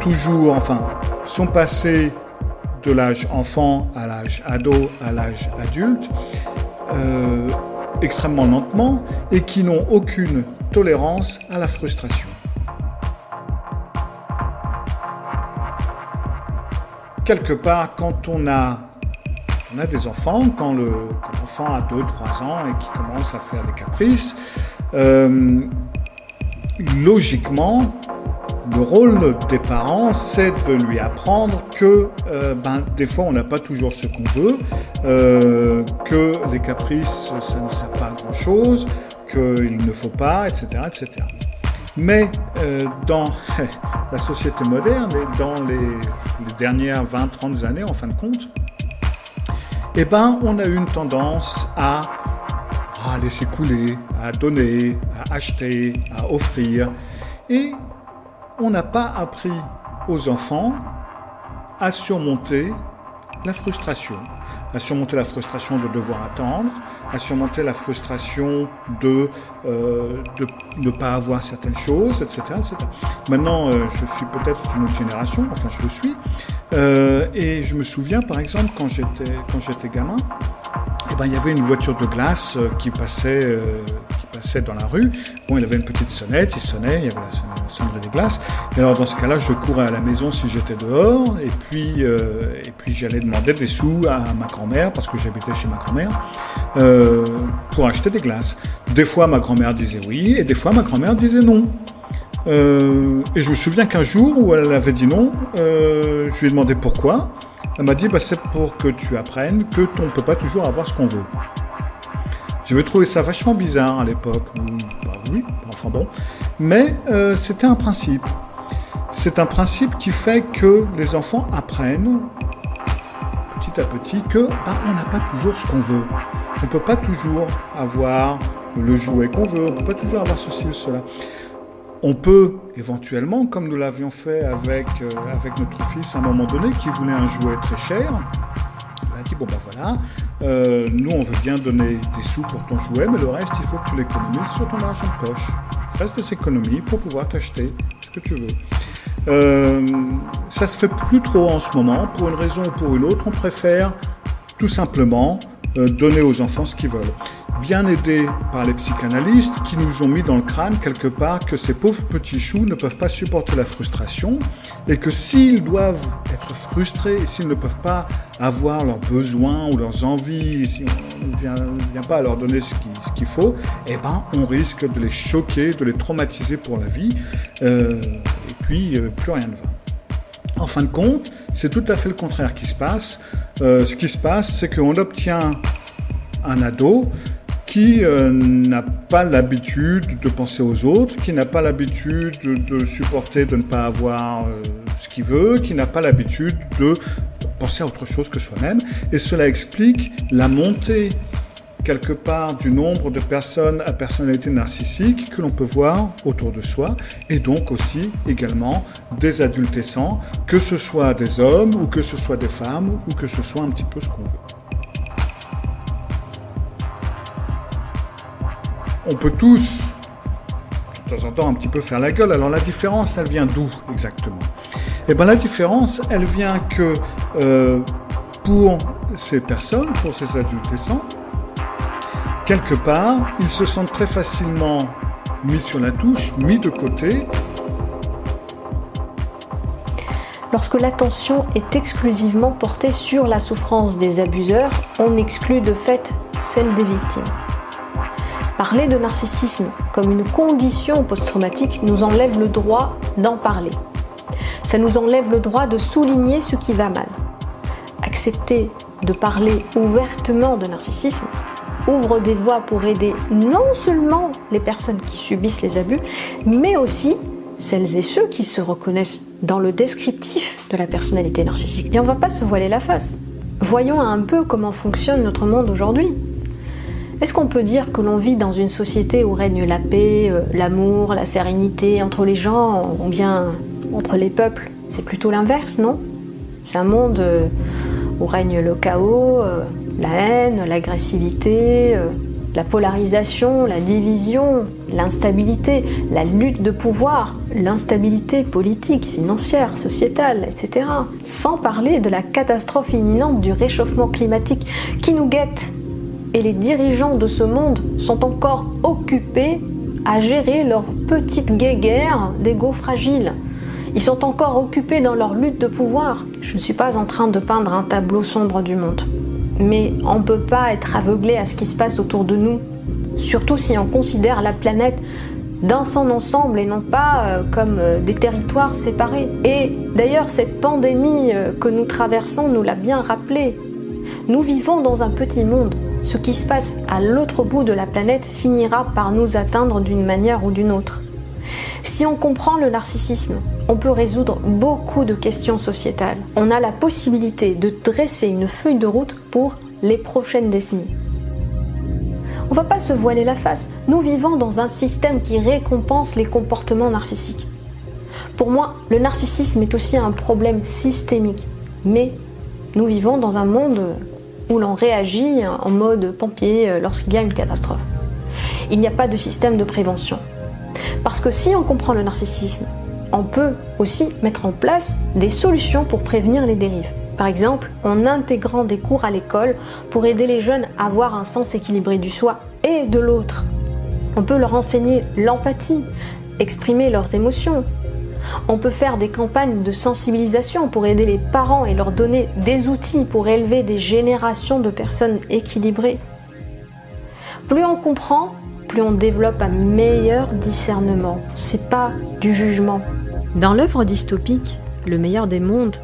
passées de l'âge enfant à l'âge ado, à l'âge adulte, extrêmement lentement, et qui n'ont aucune tolérance à la frustration. Quelque part, quand on a des enfants, quand l'enfant a 2-3 ans et qui commence à faire des caprices, logiquement, le rôle des parents, c'est de lui apprendre que des fois, on n'a pas toujours ce qu'on veut, que les caprices, ça ne sert pas à grand-chose, qu'il ne faut pas, etc., etc. Mais dans la société moderne et dans les dernières 20-30 années, en fin de compte, eh ben, on a eu une tendance à laisser couler, à donner, à acheter, à offrir. Et on n'a pas appris aux enfants à surmonter la frustration. À surmonter la frustration de devoir attendre, à surmonter la frustration de ne pas avoir certaines choses, etc., etc. Maintenant, je suis peut-être d'une autre génération, enfin je le suis, et je me souviens par exemple quand j'étais gamin, eh ben, il y avait une voiture de glace qui passait dans la rue. Bon, il avait une petite sonnette, il sonnait, il y avait la sonnerie des glaces. Et alors dans ce cas-là, je courais à la maison si j'étais dehors, et puis j'allais demander des sous à ma grand-mère, parce que j'habitais chez ma grand-mère, pour acheter des glaces. Des fois, ma grand-mère disait oui, et des fois, ma grand-mère disait non. Et je me souviens qu'un jour où elle avait dit non, je lui ai demandé pourquoi. Elle m'a dit, c'est pour que tu apprennes que on ne peut pas toujours avoir ce qu'on veut. J'avais trouvé ça vachement bizarre à l'époque. Oui, enfin bon. Mais c'était un principe. C'est un principe qui fait que les enfants apprennent, petit à petit, que on n'a pas toujours ce qu'on veut. On ne peut pas toujours avoir le jouet qu'on veut. On ne peut pas toujours avoir ceci ou cela. On peut éventuellement, comme nous l'avions fait avec notre fils à un moment donné, qui voulait un jouet très cher, on a dit, voilà, nous on veut bien donner des sous pour ton jouet, mais le reste, il faut que tu l'économises sur ton argent de poche. Tu fasses des économies pour pouvoir t'acheter ce que tu veux. Ça se fait plus trop en ce moment, pour une raison ou pour une autre, on préfère tout simplement donner aux enfants ce qu'ils veulent. Bien aidés par les psychanalystes qui nous ont mis dans le crâne quelque part que ces pauvres petits choux ne peuvent pas supporter la frustration et que s'ils doivent être frustrés et s'ils ne peuvent pas avoir leurs besoins ou leurs envies, si on ne vient pas à leur donner ce qu'il faut, eh ben on risque de les choquer, de les traumatiser pour la vie et puis plus rien ne va. En fin de compte, c'est tout à fait le contraire qui se passe. Ce qui se passe, c'est qu'on obtient un ado qui n'a pas l'habitude de penser aux autres, qui n'a pas l'habitude de supporter de ne pas avoir ce qu'il veut, qui n'a pas l'habitude de penser à autre chose que soi-même. Et cela explique la montée, quelque part, du nombre de personnes à personnalité narcissique que l'on peut voir autour de soi, et donc aussi, également, des adolescents, que ce soit des hommes, ou que ce soit des femmes, ou que ce soit un petit peu ce qu'on veut. On peut tous, de temps en temps, un petit peu faire la gueule. Alors la différence, elle vient d'où exactement ? Eh bien la différence, elle vient que pour ces personnes, pour ces adolescents, quelque part, ils se sentent très facilement mis sur la touche, mis de côté, Lorsque l'attention est exclusivement portée sur la souffrance des abuseurs, on exclut de fait celle des victimes. Parler de narcissisme comme une condition post-traumatique nous enlève le droit d'en parler. Ça nous enlève le droit de souligner ce qui va mal. Accepter de parler ouvertement de narcissisme ouvre des voies pour aider non seulement les personnes qui subissent les abus, mais aussi celles et ceux qui se reconnaissent dans le descriptif de la personnalité narcissique. Et on ne va pas se voiler la face. Voyons un peu comment fonctionne notre monde aujourd'hui. Est-ce qu'on peut dire que l'on vit dans une société où règne la paix, l'amour, la sérénité entre les gens, ou bien entre les peuples? C'est plutôt l'inverse, non? C'est un monde où règne le chaos, la haine, l'agressivité, la polarisation, la division, l'instabilité, la lutte de pouvoir, l'instabilité politique, financière, sociétale, etc. Sans parler de la catastrophe imminente du réchauffement climatique qui nous guette. Et les dirigeants de ce monde sont encore occupés à gérer leur petite guéguerre d'ego fragile. Ils sont encore occupés dans leur lutte de pouvoir. Je ne suis pas en train de peindre un tableau sombre du monde. Mais on ne peut pas être aveuglé à ce qui se passe autour de nous, surtout si on considère la planète dans son ensemble et non pas comme des territoires séparés. Et d'ailleurs, cette pandémie que nous traversons nous l'a bien rappelé. Nous vivons dans un petit monde. Ce qui se passe à l'autre bout de la planète finira par nous atteindre d'une manière ou d'une autre. Si on comprend le narcissisme, on peut résoudre beaucoup de questions sociétales. On a la possibilité de dresser une feuille de route pour les prochaines décennies. On ne va pas se voiler la face. Nous vivons dans un système qui récompense les comportements narcissiques. Pour moi, le narcissisme est aussi un problème systémique. Mais nous vivons dans un monde où l'on réagit en mode pompier lorsqu'il y a une catastrophe. Il n'y a pas de système de prévention. Parce que si on comprend le narcissisme, on peut aussi mettre en place des solutions pour prévenir les dérives. Par exemple, en intégrant des cours à l'école pour aider les jeunes à avoir un sens équilibré du soi et de l'autre. On peut leur enseigner l'empathie, exprimer leurs émotions. On peut faire des campagnes de sensibilisation pour aider les parents et leur donner des outils pour élever des générations de personnes équilibrées. Plus on comprend, plus on développe un meilleur discernement. C'est pas du jugement. Dans l'œuvre dystopique Le meilleur des mondes,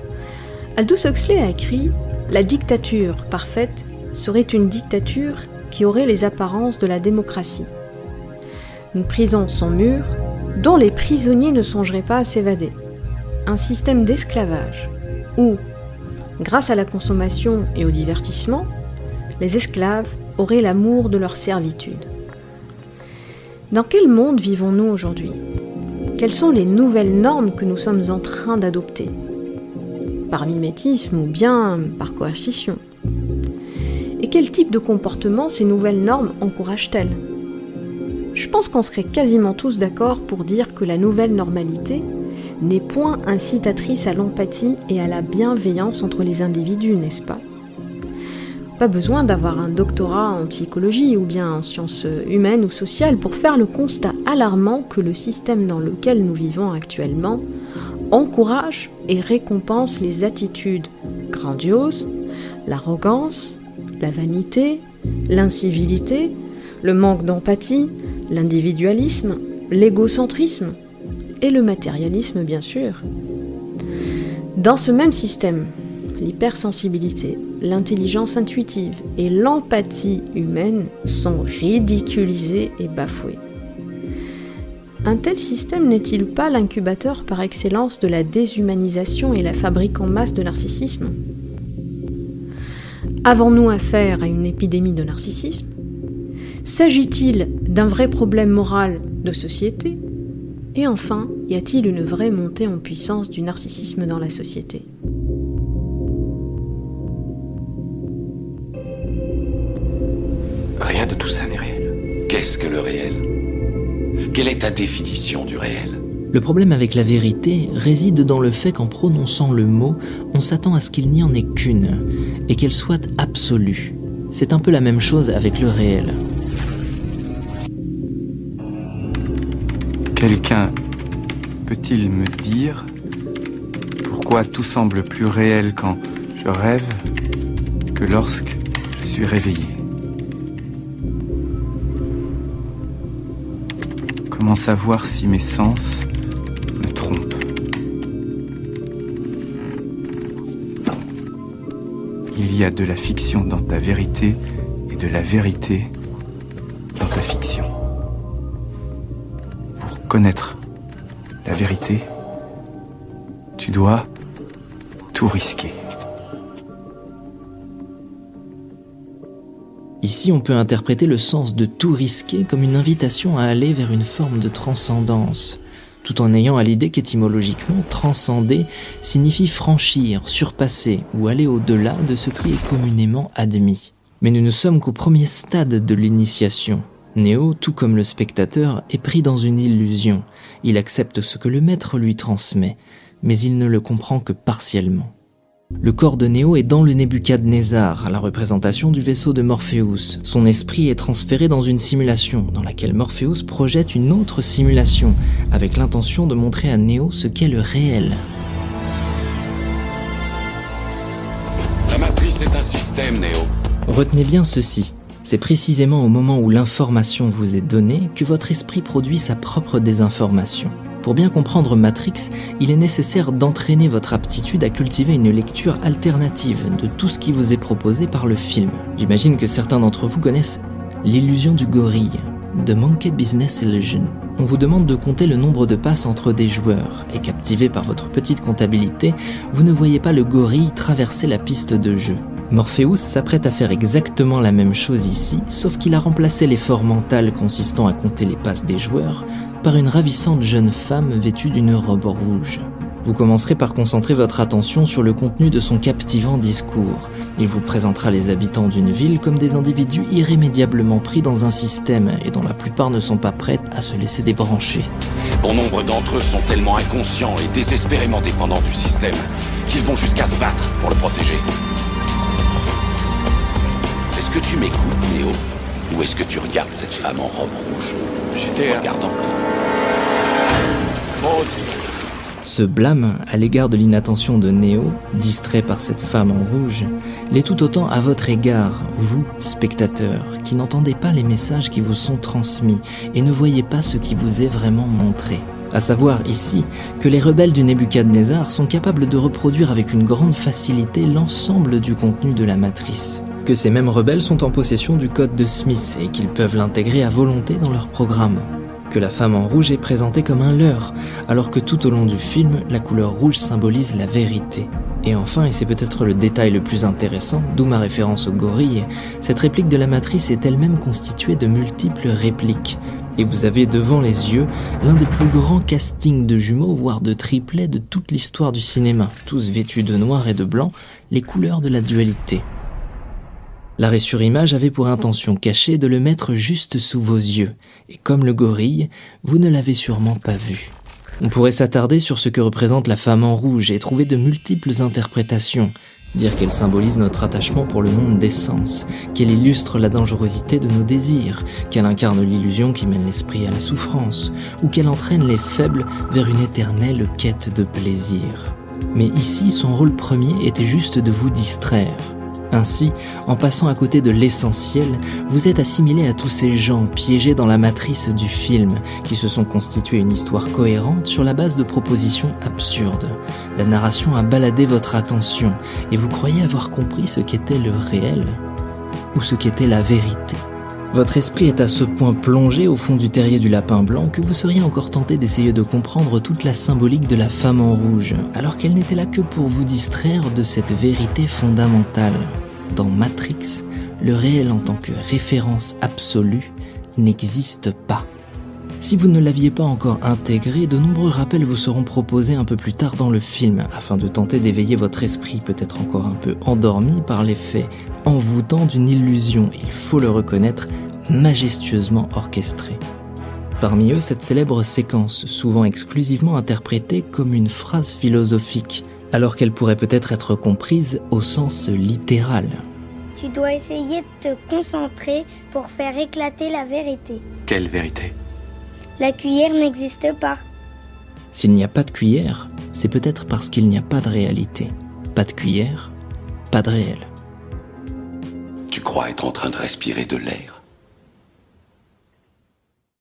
Aldous Huxley a écrit « La dictature parfaite serait une dictature qui aurait les apparences de la démocratie. Une prison sans murs, dont les prisonniers ne songeraient pas à s'évader. Un système d'esclavage où, grâce à la consommation et au divertissement, les esclaves auraient l'amour de leur servitude. » Dans quel monde vivons-nous aujourd'hui ? Quelles sont les nouvelles normes que nous sommes en train d'adopter ? Par mimétisme ou bien par coercition ? Et quel type de comportement ces nouvelles normes encouragent-elles ? Je pense qu'on serait quasiment tous d'accord pour dire que la nouvelle normalité n'est point incitatrice à l'empathie et à la bienveillance entre les individus, n'est-ce pas ? Pas besoin d'avoir un doctorat en psychologie ou bien en sciences humaines ou sociales pour faire le constat alarmant que le système dans lequel nous vivons actuellement encourage et récompense les attitudes grandioses, l'arrogance, la vanité, l'incivilité, le manque d'empathie, l'individualisme, l'égocentrisme et le matérialisme, bien sûr. Dans ce même système, l'hypersensibilité, l'intelligence intuitive et l'empathie humaine sont ridiculisées et bafouées. Un tel système n'est-il pas l'incubateur par excellence de la déshumanisation et la fabrique en masse de narcissisme ? Avons-nous affaire à une épidémie de narcissisme ? S'agit-il d'un vrai problème moral de société ? Et enfin, y a-t-il une vraie montée en puissance du narcissisme dans la société ? Rien de tout ça n'est réel. Qu'est-ce que le réel ? Quelle est ta définition du réel ? Le problème avec la vérité réside dans le fait qu'en prononçant le mot, on s'attend à ce qu'il n'y en ait qu'une, et qu'elle soit absolue. C'est un peu la même chose avec le réel. Quelqu'un peut-il me dire pourquoi Pourquoi tout semble plus réel quand je rêve que lorsque je suis réveillé? Comment savoir si mes sens me trompent? Il y a de la fiction dans ta vérité et de la vérité dans ta fiction. Pour connaître la vérité, tu dois tout risquer. Ici, on peut interpréter le sens de tout risquer comme une invitation à aller vers une forme de transcendance, tout en ayant à l'idée qu'étymologiquement, transcender signifie franchir, surpasser ou aller au-delà de ce qui est communément admis. Mais nous ne sommes qu'au premier stade de l'initiation. Néo, tout comme le spectateur, est pris dans une illusion. Il accepte ce que le maître lui transmet, mais il ne le comprend que partiellement. Le corps de Néo est dans le Nebuchadnezzar, la représentation du vaisseau de Morpheus. Son esprit est transféré dans une simulation, dans laquelle Morpheus projette une autre simulation, avec l'intention de montrer à Néo ce qu'est le réel. La matrice est un système, Néo. Retenez bien ceci. C'est précisément au moment où l'information vous est donnée que votre esprit produit sa propre désinformation. Pour bien comprendre Matrix, il est nécessaire d'entraîner votre aptitude à cultiver une lecture alternative de tout ce qui vous est proposé par le film. J'imagine que certains d'entre vous connaissent l'illusion du gorille, The Monkey Business Illusion. On vous demande de compter le nombre de passes entre des joueurs, et captivé par votre petite comptabilité, vous ne voyez pas le gorille traverser la piste de jeu. Morpheus s'apprête à faire exactement la même chose ici, sauf qu'il a remplacé l'effort mental consistant à compter les passes des joueurs par une ravissante jeune femme vêtue d'une robe rouge. Vous commencerez par concentrer votre attention sur le contenu de son captivant discours. Il vous présentera les habitants d'une ville comme des individus irrémédiablement pris dans un système et dont la plupart ne sont pas prêts à se laisser débrancher. Bon nombre d'entre eux sont tellement inconscients et désespérément dépendants du système qu'ils vont jusqu'à se battre pour le protéger. Est-ce que tu m'écoutes, Néo? Ou est-ce que tu regardes cette femme en robe rouge? Regarde encore. Moi aussi. Ce blâme à l'égard de l'inattention de Néo, distrait par cette femme en rouge, l'est tout autant à votre égard, vous, spectateurs, qui n'entendez pas les messages qui vous sont transmis et ne voyez pas ce qui vous est vraiment montré. À savoir ici que les rebelles du Nebuchadnezzar sont capables de reproduire avec une grande facilité l'ensemble du contenu de la matrice. Que ces mêmes rebelles sont en possession du code de Smith et qu'ils peuvent l'intégrer à volonté dans leur programme. Que la femme en rouge est présentée comme un leurre, alors que tout au long du film, la couleur rouge symbolise la vérité. Et enfin, et c'est peut-être le détail le plus intéressant, d'où ma référence au gorille, cette réplique de la matrice est elle-même constituée de multiples répliques. Et vous avez devant les yeux l'un des plus grands castings de jumeaux, voire de triplets de toute l'histoire du cinéma, tous vêtus de noir et de blanc, les couleurs de la dualité. L'arrêt sur image avait pour intention cachée de le mettre juste sous vos yeux, et comme le gorille, vous ne l'avez sûrement pas vu. On pourrait s'attarder sur ce que représente la femme en rouge et trouver de multiples interprétations. Dire qu'elle symbolise notre attachement pour le monde des sens, qu'elle illustre la dangerosité de nos désirs, qu'elle incarne l'illusion qui mène l'esprit à la souffrance, ou qu'elle entraîne les faibles vers une éternelle quête de plaisir. Mais ici, son rôle premier était juste de vous distraire. Ainsi, en passant à côté de l'essentiel, vous êtes assimilé à tous ces gens piégés dans la matrice du film, qui se sont constitués une histoire cohérente sur la base de propositions absurdes. La narration a baladé votre attention, et vous croyez avoir compris ce qu'était le réel, ou ce qu'était la vérité. Votre esprit est à ce point plongé au fond du terrier du lapin blanc que vous seriez encore tenté d'essayer de comprendre toute la symbolique de la femme en rouge, alors qu'elle n'était là que pour vous distraire de cette vérité fondamentale. Dans Matrix, le réel en tant que référence absolue n'existe pas. Si vous ne l'aviez pas encore intégré, de nombreux rappels vous seront proposés un peu plus tard dans le film, afin de tenter d'éveiller votre esprit, peut-être encore un peu endormi par l'effet envoûtant d'une illusion, il faut le reconnaître, majestueusement orchestrée. Parmi eux, cette célèbre séquence, souvent exclusivement interprétée comme une phrase philosophique, alors qu'elle pourrait peut-être être comprise au sens littéral. Tu dois essayer de te concentrer pour faire éclater la vérité. Quelle vérité? La cuillère n'existe pas. S'il n'y a pas de cuillère, c'est peut-être parce qu'il n'y a pas de réalité. Pas de cuillère, pas de réel. Tu crois être en train de respirer de l'air?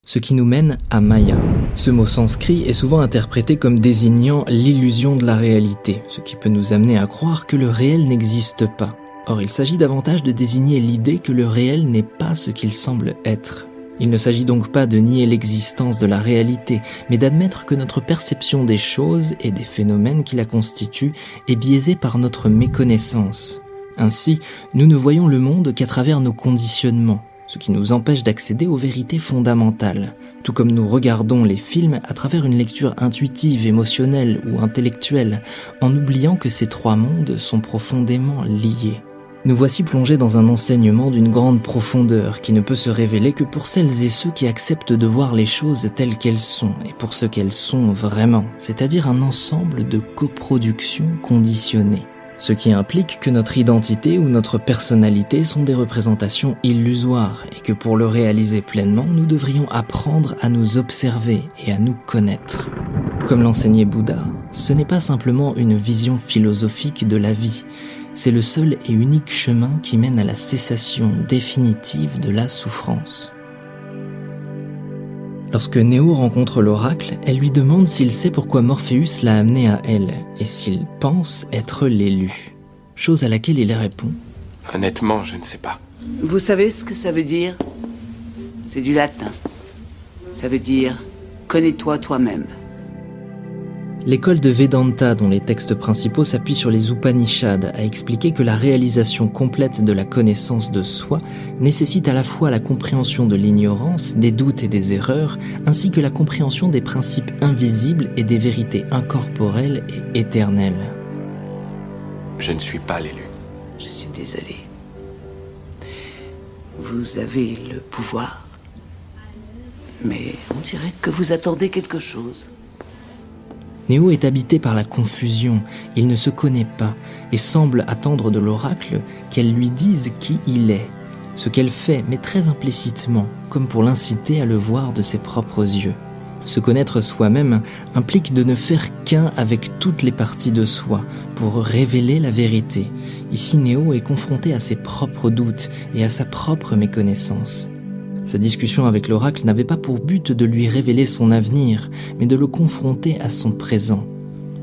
Ce qui nous mène à Maya. Ce mot sanskrit est souvent interprété comme désignant l'illusion de la réalité, ce qui peut nous amener à croire que le réel n'existe pas. Or, il s'agit davantage de désigner l'idée que le réel n'est pas ce qu'il semble être. Il ne s'agit donc pas de nier l'existence de la réalité, mais d'admettre que notre perception des choses et des phénomènes qui la constituent est biaisée par notre méconnaissance. Ainsi, nous ne voyons le monde qu'à travers nos conditionnements, ce qui nous empêche d'accéder aux vérités fondamentales, tout comme nous regardons les films à travers une lecture intuitive, émotionnelle ou intellectuelle, en oubliant que ces trois mondes sont profondément liés. Nous voici plongés dans un enseignement d'une grande profondeur qui ne peut se révéler que pour celles et ceux qui acceptent de voir les choses telles qu'elles sont et pour ce qu'elles sont vraiment, c'est-à-dire un ensemble de coproductions conditionnées. Ce qui implique que notre identité ou notre personnalité sont des représentations illusoires et que pour le réaliser pleinement, nous devrions apprendre à nous observer et à nous connaître. Comme l'enseignait Bouddha, ce n'est pas simplement une vision philosophique de la vie, c'est le seul et unique chemin qui mène à la cessation définitive de la souffrance. Lorsque Néo rencontre l'oracle, elle lui demande s'il sait pourquoi Morpheus l'a amené à elle et s'il pense être l'élu. Chose à laquelle il répond. Honnêtement, je ne sais pas. Vous savez ce que ça veut dire? C'est du latin. Ça veut dire « connais-toi toi-même ». L'école de Vedanta, dont les textes principaux s'appuient sur les Upanishads, a expliqué que la réalisation complète de la connaissance de soi nécessite à la fois la compréhension de l'ignorance, des doutes et des erreurs, ainsi que la compréhension des principes invisibles et des vérités incorporelles et éternelles. Je ne suis pas l'élu. Je suis désolé. Vous avez le pouvoir, mais on dirait que vous attendez quelque chose. Néo est habité par la confusion, il ne se connaît pas et semble attendre de l'oracle qu'elle lui dise qui il est, ce qu'elle fait, mais très implicitement, comme pour l'inciter à le voir de ses propres yeux. Se connaître soi-même implique de ne faire qu'un avec toutes les parties de soi pour révéler la vérité. Ici, Néo est confronté à ses propres doutes et à sa propre méconnaissance. Sa discussion avec l'oracle n'avait pas pour but de lui révéler son avenir, mais de le confronter à son présent.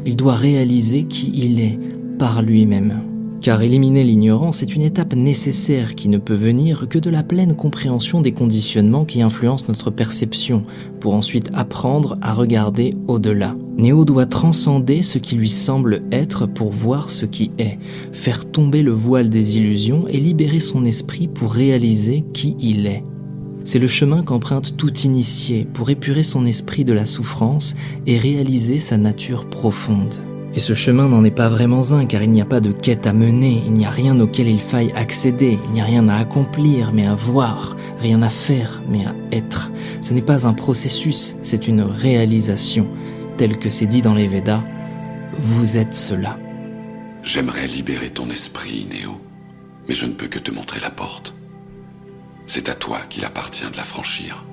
Il doit réaliser qui il est, par lui-même. Car éliminer l'ignorance est une étape nécessaire qui ne peut venir que de la pleine compréhension des conditionnements qui influencent notre perception, pour ensuite apprendre à regarder au-delà. Néo doit transcender ce qui lui semble être pour voir ce qui est, faire tomber le voile des illusions et libérer son esprit pour réaliser qui il est. C'est le chemin qu'emprunte tout initié pour épurer son esprit de la souffrance et réaliser sa nature profonde. Et ce chemin n'en est pas vraiment un, car il n'y a pas de quête à mener, il n'y a rien auquel il faille accéder, il n'y a rien à accomplir, mais à voir, rien à faire, mais à être. Ce n'est pas un processus, c'est une réalisation, tel que c'est dit dans les Védas. Vous êtes cela. J'aimerais libérer ton esprit, Néo, mais je ne peux que te montrer la porte. C'est à toi qu'il appartient de la franchir.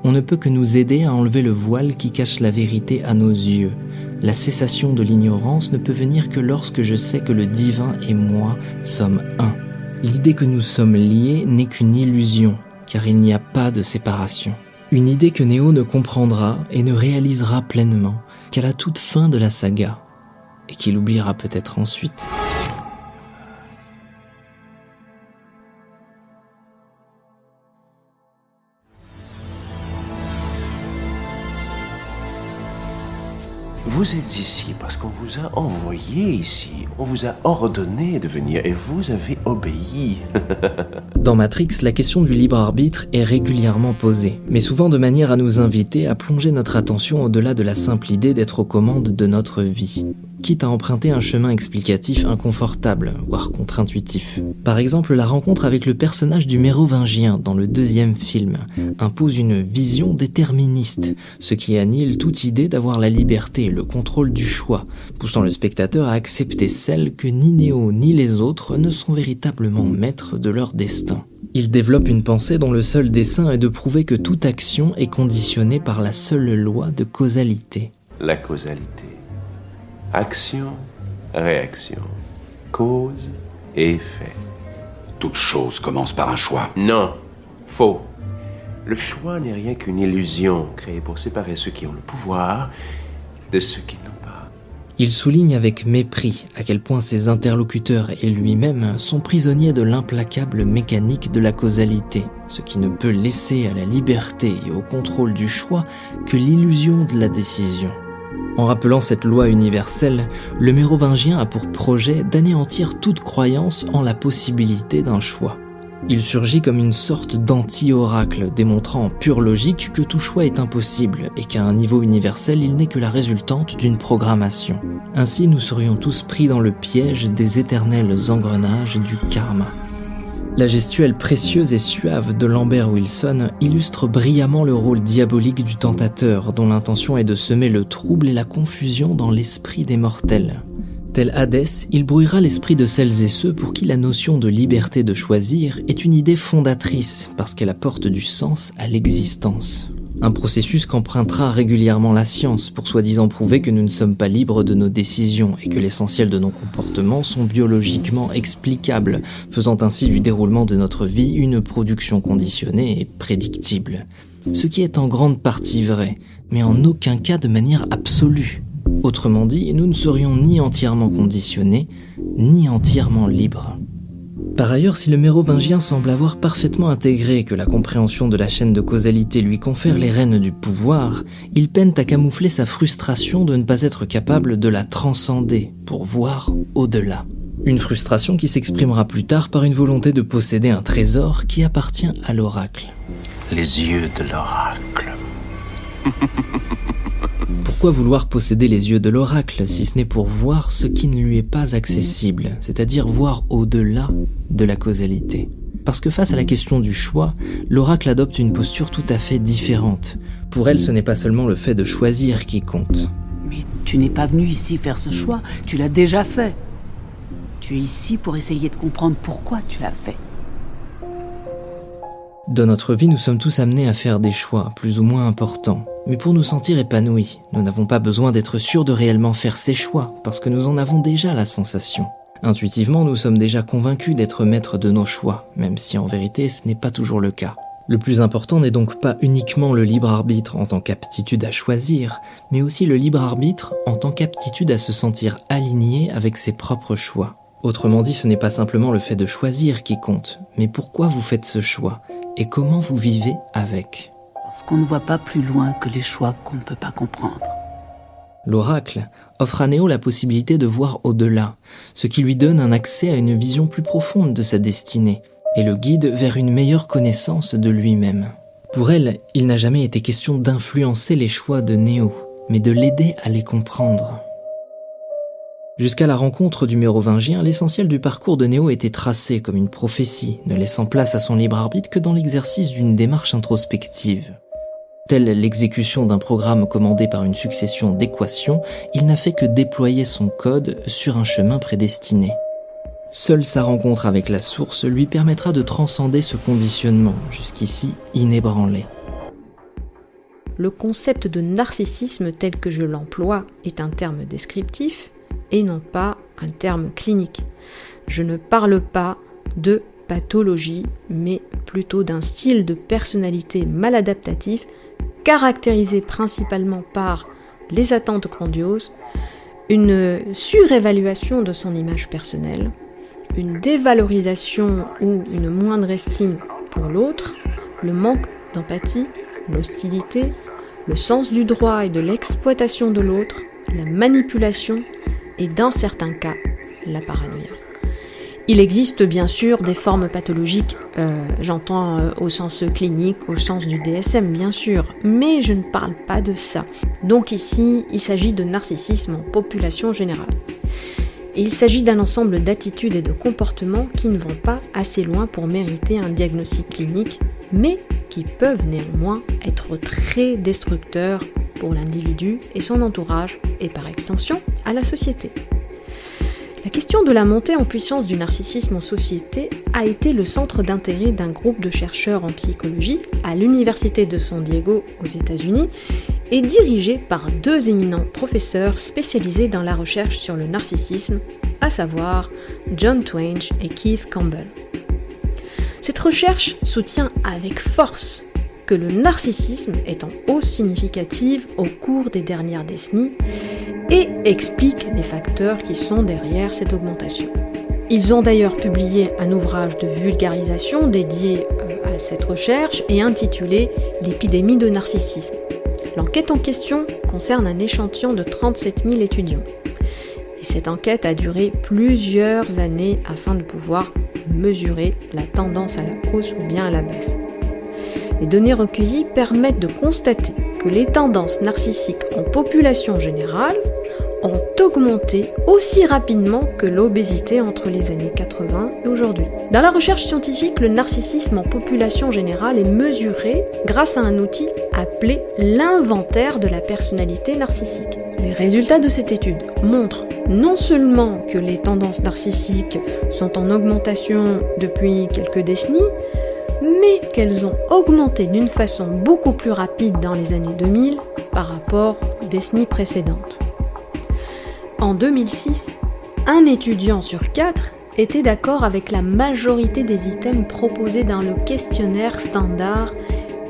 On ne peut que nous aider à enlever le voile qui cache la vérité à nos yeux. La cessation de l'ignorance ne peut venir que lorsque je sais que le divin et moi sommes un. L'idée que nous sommes liés n'est qu'une illusion, car il n'y a pas de séparation. Une idée que Néo ne comprendra et ne réalisera pleinement qu'à la toute fin de la saga, et qu'il oubliera peut-être ensuite. Vous êtes ici parce qu'on vous a envoyé ici. On vous a ordonné de venir et vous avez obéi. Dans Matrix, la question du libre arbitre est régulièrement posée, mais souvent de manière à nous inviter à plonger notre attention au-delà de la simple idée d'être aux commandes de notre vie, quitte à emprunter un chemin explicatif inconfortable, voire contre-intuitif. Par exemple, la rencontre avec le personnage du mérovingien dans le deuxième film impose une vision déterministe, ce qui annihile toute idée d'avoir la liberté et le contrôle du choix, poussant le spectateur à accepter celle que ni Néo ni les autres ne sont véritablement maîtres de leur destin. Il développe une pensée dont le seul dessein est de prouver que toute action est conditionnée par la seule loi de causalité. La causalité. Action, réaction, cause et effet. Toute chose commence par un choix. Non, faux. Le choix n'est rien qu'une illusion créée pour séparer ceux qui ont le pouvoir de ceux qui ne l'ont pas. Il souligne avec mépris à quel point ses interlocuteurs et lui-même sont prisonniers de l'implacable mécanique de la causalité, ce qui ne peut laisser à la liberté et au contrôle du choix que l'illusion de la décision. En rappelant cette loi universelle, le mérovingien a pour projet d'anéantir toute croyance en la possibilité d'un choix. Il surgit comme une sorte d'anti-oracle, démontrant en pure logique que tout choix est impossible et qu'à un niveau universel, il n'est que la résultante d'une programmation. Ainsi, nous serions tous pris dans le piège des éternels engrenages du karma. La gestuelle précieuse et suave de Lambert Wilson illustre brillamment le rôle diabolique du tentateur, dont l'intention est de semer le trouble et la confusion dans l'esprit des mortels. Tel Hadès, il brouillera l'esprit de celles et ceux pour qui la notion de liberté de choisir est une idée fondatrice, parce qu'elle apporte du sens à l'existence. Un processus qu'empruntera régulièrement la science pour soi-disant prouver que nous ne sommes pas libres de nos décisions et que l'essentiel de nos comportements sont biologiquement explicables, faisant ainsi du déroulement de notre vie une production conditionnée et prédictible. Ce qui est en grande partie vrai, mais en aucun cas de manière absolue. Autrement dit, nous ne serions ni entièrement conditionnés, ni entièrement libres. Par ailleurs, si le mérovingien semble avoir parfaitement intégré que la compréhension de la chaîne de causalité lui confère les rênes du pouvoir, il peine à camoufler sa frustration de ne pas être capable de la transcender pour voir au-delà. Une frustration qui s'exprimera plus tard par une volonté de posséder un trésor qui appartient à l'oracle. Les yeux de l'oracle. Pourquoi vouloir posséder les yeux de l'oracle si ce n'est pour voir ce qui ne lui est pas accessible, c'est-à-dire voir au-delà de la causalité? Parce que face à la question du choix, l'oracle adopte une posture tout à fait différente. Pour elle, ce n'est pas seulement le fait de choisir qui compte. Mais tu n'es pas venu ici faire ce choix, tu l'as déjà fait. Tu es ici pour essayer de comprendre pourquoi tu l'as fait. Dans notre vie, nous sommes tous amenés à faire des choix, plus ou moins importants. Mais pour nous sentir épanouis, nous n'avons pas besoin d'être sûrs de réellement faire ces choix, parce que nous en avons déjà la sensation. Intuitivement, nous sommes déjà convaincus d'être maîtres de nos choix, même si en vérité ce n'est pas toujours le cas. Le plus important n'est donc pas uniquement le libre arbitre en tant qu'aptitude à choisir, mais aussi le libre arbitre en tant qu'aptitude à se sentir aligné avec ses propres choix. Autrement dit, ce n'est pas simplement le fait de choisir qui compte, mais pourquoi vous faites ce choix et comment vous vivez avec. Parce qu'on ne voit pas plus loin que les choix qu'on ne peut pas comprendre. L'oracle offre à Néo la possibilité de voir au-delà, ce qui lui donne un accès à une vision plus profonde de sa destinée et le guide vers une meilleure connaissance de lui-même. Pour elle, il n'a jamais été question d'influencer les choix de Néo, mais de l'aider à les comprendre. Jusqu'à la rencontre du mérovingien, l'essentiel du parcours de Néo était tracé comme une prophétie, ne laissant place à son libre arbitre que dans l'exercice d'une démarche introspective. Telle l'exécution d'un programme commandé par une succession d'équations, il n'a fait que déployer son code sur un chemin prédestiné. Seule sa rencontre avec la source lui permettra de transcender ce conditionnement, jusqu'ici inébranlé. Le concept de narcissisme tel que je l'emploie est un terme descriptif et non pas un terme clinique. Je ne parle pas de pathologie, mais plutôt d'un style de personnalité maladaptatif caractérisé principalement par les attentes grandioses, une surévaluation de son image personnelle, une dévalorisation ou une moindre estime pour l'autre, le manque d'empathie, l'hostilité, le sens du droit et de l'exploitation de l'autre, la manipulation et dans certains cas, la paranoïa. Il existe bien sûr des formes pathologiques, j'entends au sens clinique, au sens du DSM bien sûr, mais je ne parle pas de ça. Donc ici, il s'agit de narcissisme en population générale. Il s'agit d'un ensemble d'attitudes et de comportements qui ne vont pas assez loin pour mériter un diagnostic clinique, mais qui peuvent néanmoins être très destructeurs pour l'individu et son entourage, et par extension, à la société. La question de la montée en puissance du narcissisme en société a été le centre d'intérêt d'un groupe de chercheurs en psychologie à l'Université de San Diego aux États-Unis est dirigée par 2 éminents professeurs spécialisés dans la recherche sur le narcissisme, à savoir John Twenge et Keith Campbell. Cette recherche soutient avec force que le narcissisme est en hausse significative au cours des dernières décennies et explique les facteurs qui sont derrière cette augmentation. Ils ont d'ailleurs publié un ouvrage de vulgarisation dédié à cette recherche et intitulé « L'épidémie de narcissisme ». L'enquête en question concerne un échantillon de 37 000 étudiants. Et cette enquête a duré plusieurs années afin de pouvoir mesurer la tendance à la hausse ou bien à la baisse. Les données recueillies permettent de constater que les tendances narcissiques en population générale ont augmenté aussi rapidement que l'obésité entre les années 80 et aujourd'hui. Dans la recherche scientifique, le narcissisme en population générale est mesuré grâce à un outil appelé l'inventaire de la personnalité narcissique. Les résultats de cette étude montrent non seulement que les tendances narcissiques sont en augmentation depuis quelques décennies, mais qu'elles ont augmenté d'une façon beaucoup plus rapide dans les années 2000 par rapport aux décennies précédentes. En 2006, un étudiant sur 4 était d'accord avec la majorité des items proposés dans le questionnaire standard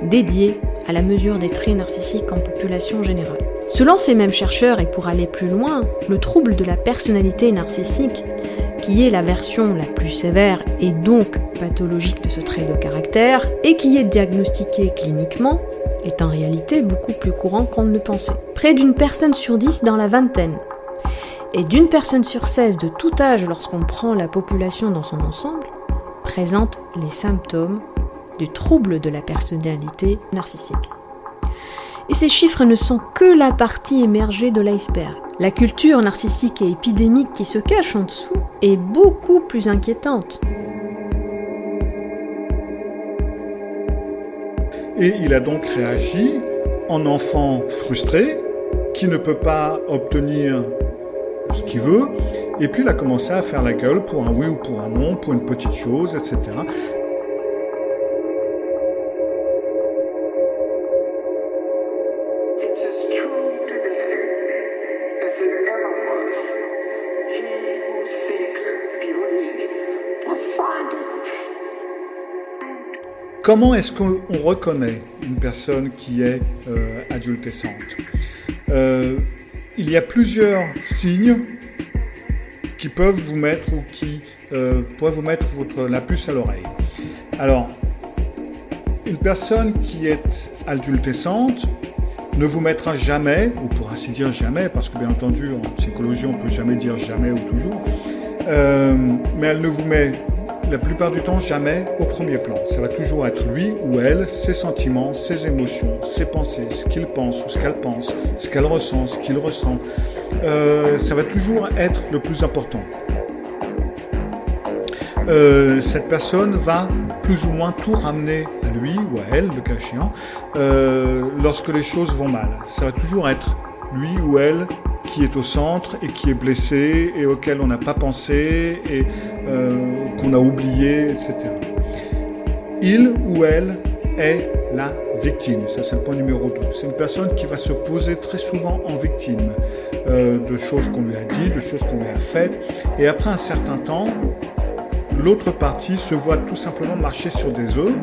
dédié à la mesure des traits narcissiques en population générale. Selon ces mêmes chercheurs, et pour aller plus loin, le trouble de la personnalité narcissique, qui est la version la plus sévère et donc pathologique de ce trait de caractère, et qui est diagnostiqué cliniquement, est en réalité beaucoup plus courant qu'on ne le pensait. Près d'une personne sur 10 dans la vingtaine, et d'une personne sur 16 de tout âge lorsqu'on prend la population dans son ensemble, présente les symptômes du trouble de la personnalité narcissique. Et ces chiffres ne sont que la partie émergée de l'iceberg. La culture narcissique et épidémique qui se cache en dessous est beaucoup plus inquiétante. Et il a donc réagi en enfant frustré, qui ne peut pas obtenir ce qu'il veut, et puis il a commencé à faire la gueule pour un oui ou pour un non, pour une petite chose, etc. Comment est-ce qu'on reconnaît une personne qui est adultescente ? Il y a plusieurs signes qui peuvent vous mettre ou qui pourraient vous mettre la puce à l'oreille. Alors, une personne qui est adultescente ne vous mettra jamais, ou pour ainsi dire jamais, parce que bien entendu en psychologie on ne peut jamais dire jamais ou toujours, mais elle ne vous met la plupart du temps jamais au premier plan. Ça va toujours être lui ou elle, ses sentiments, ses émotions, ses pensées, ce qu'il pense ou ce qu'elle pense, ce qu'elle ressent, ce qu'il ressent. Ça va toujours être le plus important. Cette personne va plus ou moins tout ramener à lui ou à elle, le cas échéant, lorsque les choses vont mal. Ça va toujours être lui ou elle qui est au centre et qui est blessé et auquel on n'a pas pensé et qu'on a oublié, etc. Il ou elle est la victime. Ça, c'est le point numéro 2. C'est une personne qui va se poser très souvent en victime de choses qu'on lui a dit, de choses qu'on lui a faites. Et après un certain temps, l'autre partie se voit tout simplement marcher sur des œufs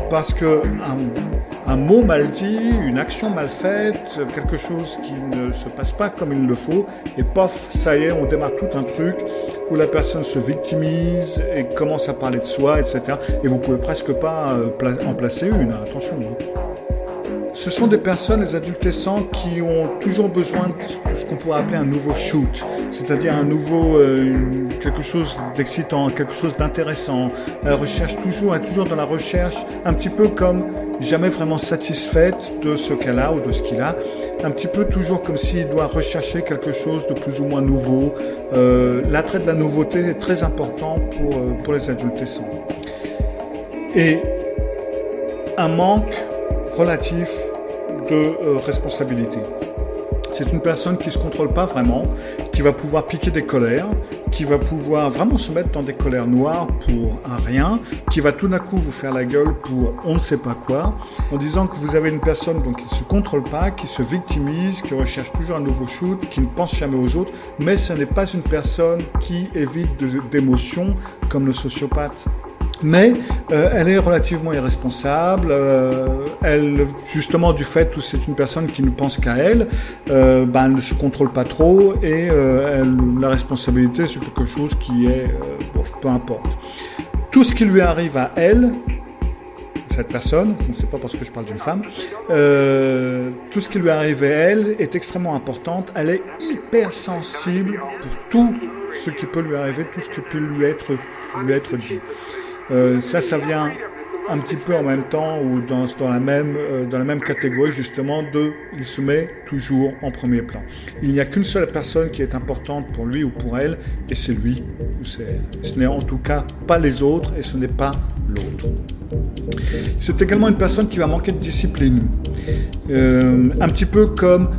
parce qu'un mot mal dit, une action mal faite, quelque chose qui ne se passe pas comme il le faut, et pof, ça y est, on démarre tout un truc où la personne se victimise et commence à parler de soi, etc. Et vous ne pouvez presque pas en placer une, attention. Ce sont des personnes, les adultescents, qui ont toujours besoin de ce qu'on pourrait appeler un nouveau shoot, c'est-à-dire un nouveau, quelque chose d'excitant, quelque chose d'intéressant. Elle recherche toujours, elle est toujours dans la recherche, un petit peu comme jamais vraiment satisfaite de ce qu'elle a ou de ce qu'il a, un petit peu toujours comme s'il doit rechercher quelque chose de plus ou moins nouveau. L'attrait de la nouveauté est très important pour les adultescents. Et un manque relatif de responsabilité. C'est une personne qui ne se contrôle pas vraiment, qui va pouvoir piquer des colères, qui va pouvoir vraiment se mettre dans des colères noires pour un rien, qui va tout d'un coup vous faire la gueule pour on ne sait pas quoi, en disant que vous avez une personne donc, qui ne se contrôle pas, qui se victimise, qui recherche toujours un nouveau shoot, qui ne pense jamais aux autres, mais ce n'est pas une personne qui évite d'émotions comme le sociopathe. Mais elle est relativement irresponsable, elle, justement du fait que c'est une personne qui ne pense qu'à elle, elle ne se contrôle pas trop et la responsabilité c'est quelque chose qui est, peu importe. Tout ce qui lui arrive à elle, cette personne, c'est pas parce que je parle d'une femme, tout ce qui lui arrive à elle est extrêmement important, elle est hypersensible pour tout ce qui peut lui arriver, tout ce qui peut lui être dit. Ça vient un petit peu en même temps ou dans la même catégorie justement il se met toujours en premier plan. Il n'y a qu'une seule personne qui est importante pour lui ou pour elle et c'est lui ou c'est elle. Ce n'est en tout cas pas les autres et ce n'est pas l'autre. C'est également une personne qui va manquer de discipline. Un petit peu comme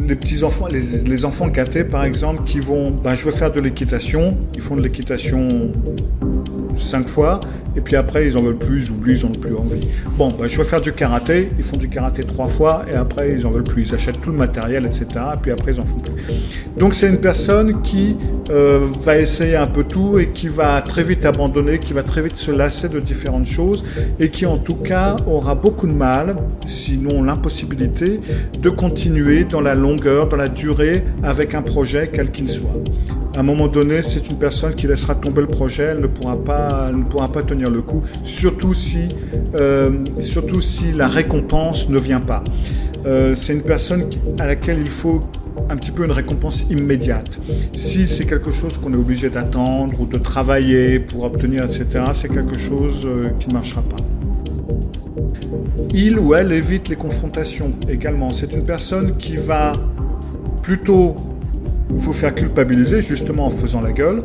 les petits enfants, les enfants gâtés par exemple qui vont, je veux faire de l'équitation, ils font de l'équitation 5 fois et puis après ils en veulent plus, ils oublient, ils n'en ont plus envie. Je veux faire du karaté, ils font du karaté 3 fois et après ils en veulent plus, ils achètent tout le matériel, etc. Et puis après ils en font plus. Donc c'est une personne qui va essayer un peu tout et qui va très vite abandonner, qui va très vite se lasser de différentes choses et qui en tout cas aura beaucoup de mal, sinon l'impossibilité, de continuer dans la longueur, dans la durée avec un projet quel qu'il soit. À un moment donné, c'est une personne qui laissera tomber le projet, elle ne pourra pas tenir le coup, surtout si la récompense ne vient pas. C'est une personne à laquelle il faut un petit peu une récompense immédiate. Si c'est quelque chose qu'on est obligé d'attendre ou de travailler pour obtenir, etc., c'est quelque chose qui ne marchera pas. Il ou elle évite les confrontations également. C'est une personne qui va plutôt vous faire culpabiliser, justement en faisant la gueule,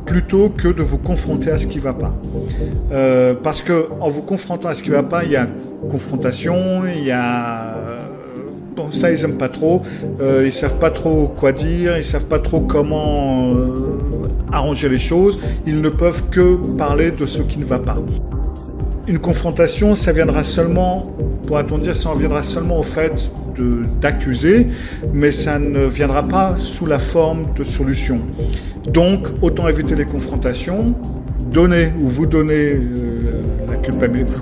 plutôt que de vous confronter à ce qui ne va pas. Parce qu'en vous confrontant à ce qui ne va pas, il y a confrontation, il y a... ça, ils n'aiment pas trop. Ils ne savent pas trop quoi dire, ils ne savent pas trop comment arranger les choses. Ils ne peuvent que parler de ce qui ne va pas. Une confrontation, ça viendra seulement, pourra-t-on dire, ça en viendra seulement au fait d'accuser, mais ça ne viendra pas sous la forme de solution. Donc, autant éviter les confrontations, vous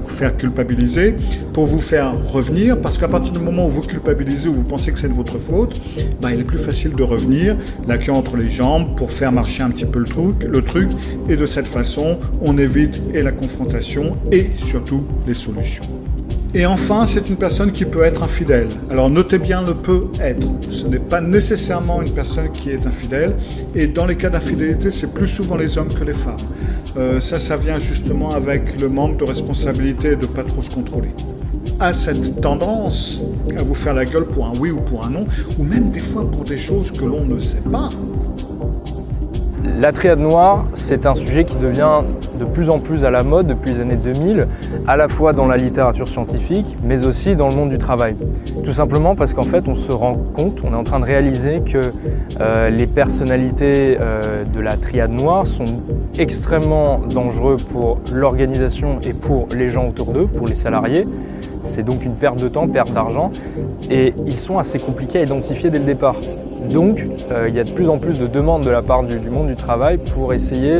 faire culpabiliser pour vous faire revenir, parce qu'à partir du moment où vous culpabilisez ou vous pensez que c'est de votre faute, il est plus facile de revenir, la queue entre les jambes, pour faire marcher un petit peu le truc, et de cette façon, on évite et la confrontation et surtout les solutions. Et enfin, c'est une personne qui peut être infidèle. Alors notez bien le peut être. Ce n'est pas nécessairement une personne qui est infidèle. Et dans les cas d'infidélité, c'est plus souvent les hommes que les femmes. Ça vient justement avec le manque de responsabilité et de ne pas trop se contrôler. A cette tendance à vous faire la gueule pour un oui ou pour un non, ou même des fois pour des choses que l'on ne sait pas. La triade noire, c'est un sujet qui devient de plus en plus à la mode depuis les années 2000, à la fois dans la littérature scientifique, mais aussi dans le monde du travail. Tout simplement parce qu'en fait, on se rend compte, on est en train de réaliser que les personnalités de la triade noire sont extrêmement dangereux pour l'organisation et pour les gens autour d'eux, pour les salariés. C'est donc une perte de temps, perte d'argent, et ils sont assez compliqués à identifier dès le départ. Donc, il y a de plus en plus de demandes de la part du monde du travail pour essayer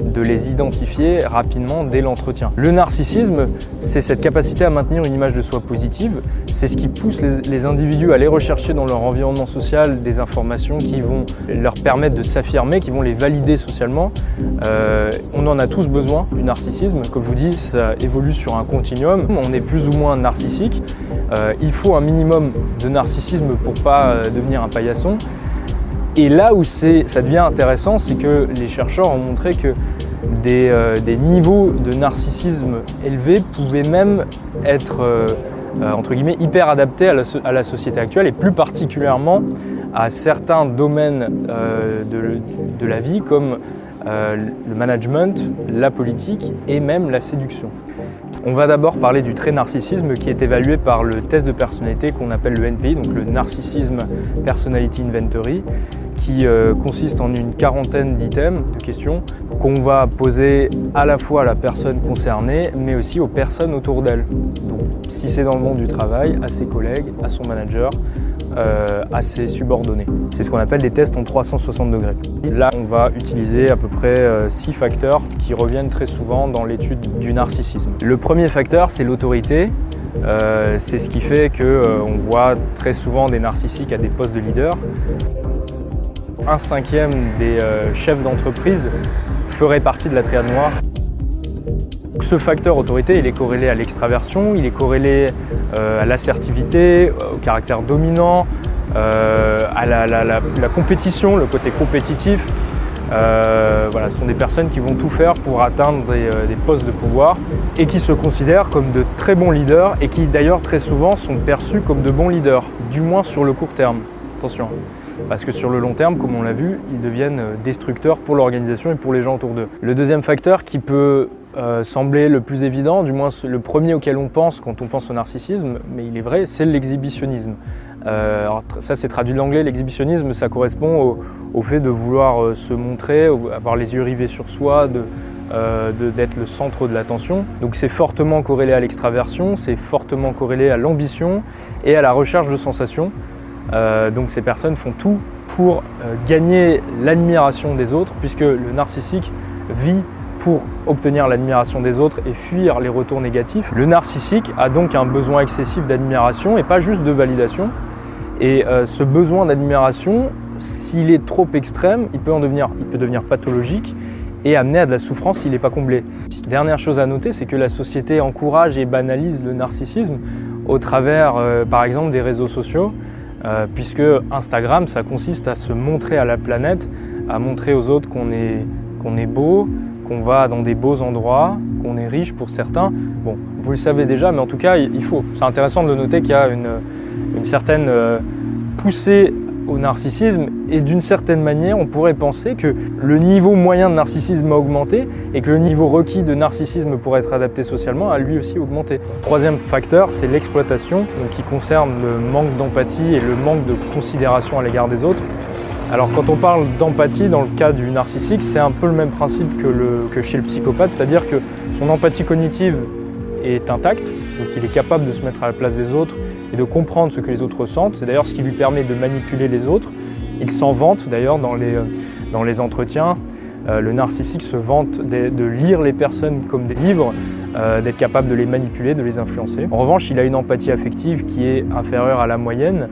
de les identifier rapidement dès l'entretien. Le narcissisme, c'est cette capacité à maintenir une image de soi positive. C'est ce qui pousse les individus à aller rechercher dans leur environnement social des informations qui vont leur permettre de s'affirmer, qui vont les valider socialement. On en a tous besoin du narcissisme. Comme je vous dis, ça évolue sur un continuum. On est plus ou moins narcissique. Il faut un minimum de narcissisme pour ne pas devenir un paillasson. Et là où ça devient intéressant, c'est que les chercheurs ont montré que des niveaux de narcissisme élevés pouvaient même être entre guillemets hyper adaptés à la société actuelle et plus particulièrement à certains domaines de la vie comme le management, la politique et même la séduction. On va d'abord parler du trait narcissisme qui est évalué par le test de personnalité qu'on appelle le NPI, donc le Narcissism Personality Inventory, qui consiste en une quarantaine d'items, de questions, qu'on va poser à la fois à la personne concernée, mais aussi aux personnes autour d'elle. Donc si c'est dans le monde du travail, à ses collègues, à son manager, à ses subordonnés. C'est ce qu'on appelle des tests en 360 degrés. Là, on va utiliser à peu près 6 facteurs qui reviennent très souvent dans l'étude du narcissisme. Le premier facteur, c'est l'autorité. C'est ce qui fait qu'on voit très souvent des narcissiques à des postes de leader. 1/5 des chefs d'entreprise ferait partie de la triade noire. Ce facteur autorité, il est corrélé à l'extraversion, il est corrélé à l'assertivité, au caractère dominant, à la compétition, le côté compétitif. Voilà, ce sont des personnes qui vont tout faire pour atteindre des postes de pouvoir et qui se considèrent comme de très bons leaders et qui d'ailleurs très souvent sont perçus comme de bons leaders, du moins sur le court terme. Attention, parce que sur le long terme, comme on l'a vu, ils deviennent destructeurs pour l'organisation et pour les gens autour d'eux. Le deuxième facteur qui peut sembler le plus évident, du moins le premier auquel on pense quand on pense au narcissisme, mais il est vrai, c'est l'exhibitionnisme. Alors ça c'est traduit de l'anglais, l'exhibitionnisme ça correspond au fait de vouloir se montrer, avoir les yeux rivés sur soi, d'être le centre de l'attention. Donc c'est fortement corrélé à l'extraversion, c'est fortement corrélé à l'ambition et à la recherche de sensations. Donc ces personnes font tout pour gagner l'admiration des autres, puisque le narcissique vit pour obtenir l'admiration des autres et fuir les retours négatifs. Le narcissique a donc un besoin excessif d'admiration et pas juste de validation. Et ce besoin d'admiration, s'il est trop extrême, il peut devenir pathologique et amener à de la souffrance s'il n'est pas comblé. Dernière chose à noter, c'est que la société encourage et banalise le narcissisme au travers, par exemple, des réseaux sociaux, puisque Instagram, ça consiste à se montrer à la planète, à montrer aux autres qu'on est beau, qu'on va dans des beaux endroits, qu'on est riche pour certains. Bon, vous le savez déjà, mais en tout cas, il faut. C'est intéressant de noter qu'il y a une certaine poussée au narcissisme et d'une certaine manière, on pourrait penser que le niveau moyen de narcissisme a augmenté et que le niveau requis de narcissisme pour être adapté socialement a lui aussi augmenté. Troisième facteur, c'est l'exploitation, qui concerne le manque d'empathie et le manque de considération à l'égard des autres. Alors quand on parle d'empathie dans le cas du narcissique, c'est un peu le même principe que chez le psychopathe, c'est-à-dire que son empathie cognitive est intacte, donc il est capable de se mettre à la place des autres et de comprendre ce que les autres ressentent. C'est d'ailleurs ce qui lui permet de manipuler les autres. Il s'en vante d'ailleurs dans les entretiens. Le narcissique se vante de lire les personnes comme des livres, d'être capable de les manipuler, de les influencer. En revanche, il a une empathie affective qui est inférieure à la moyenne,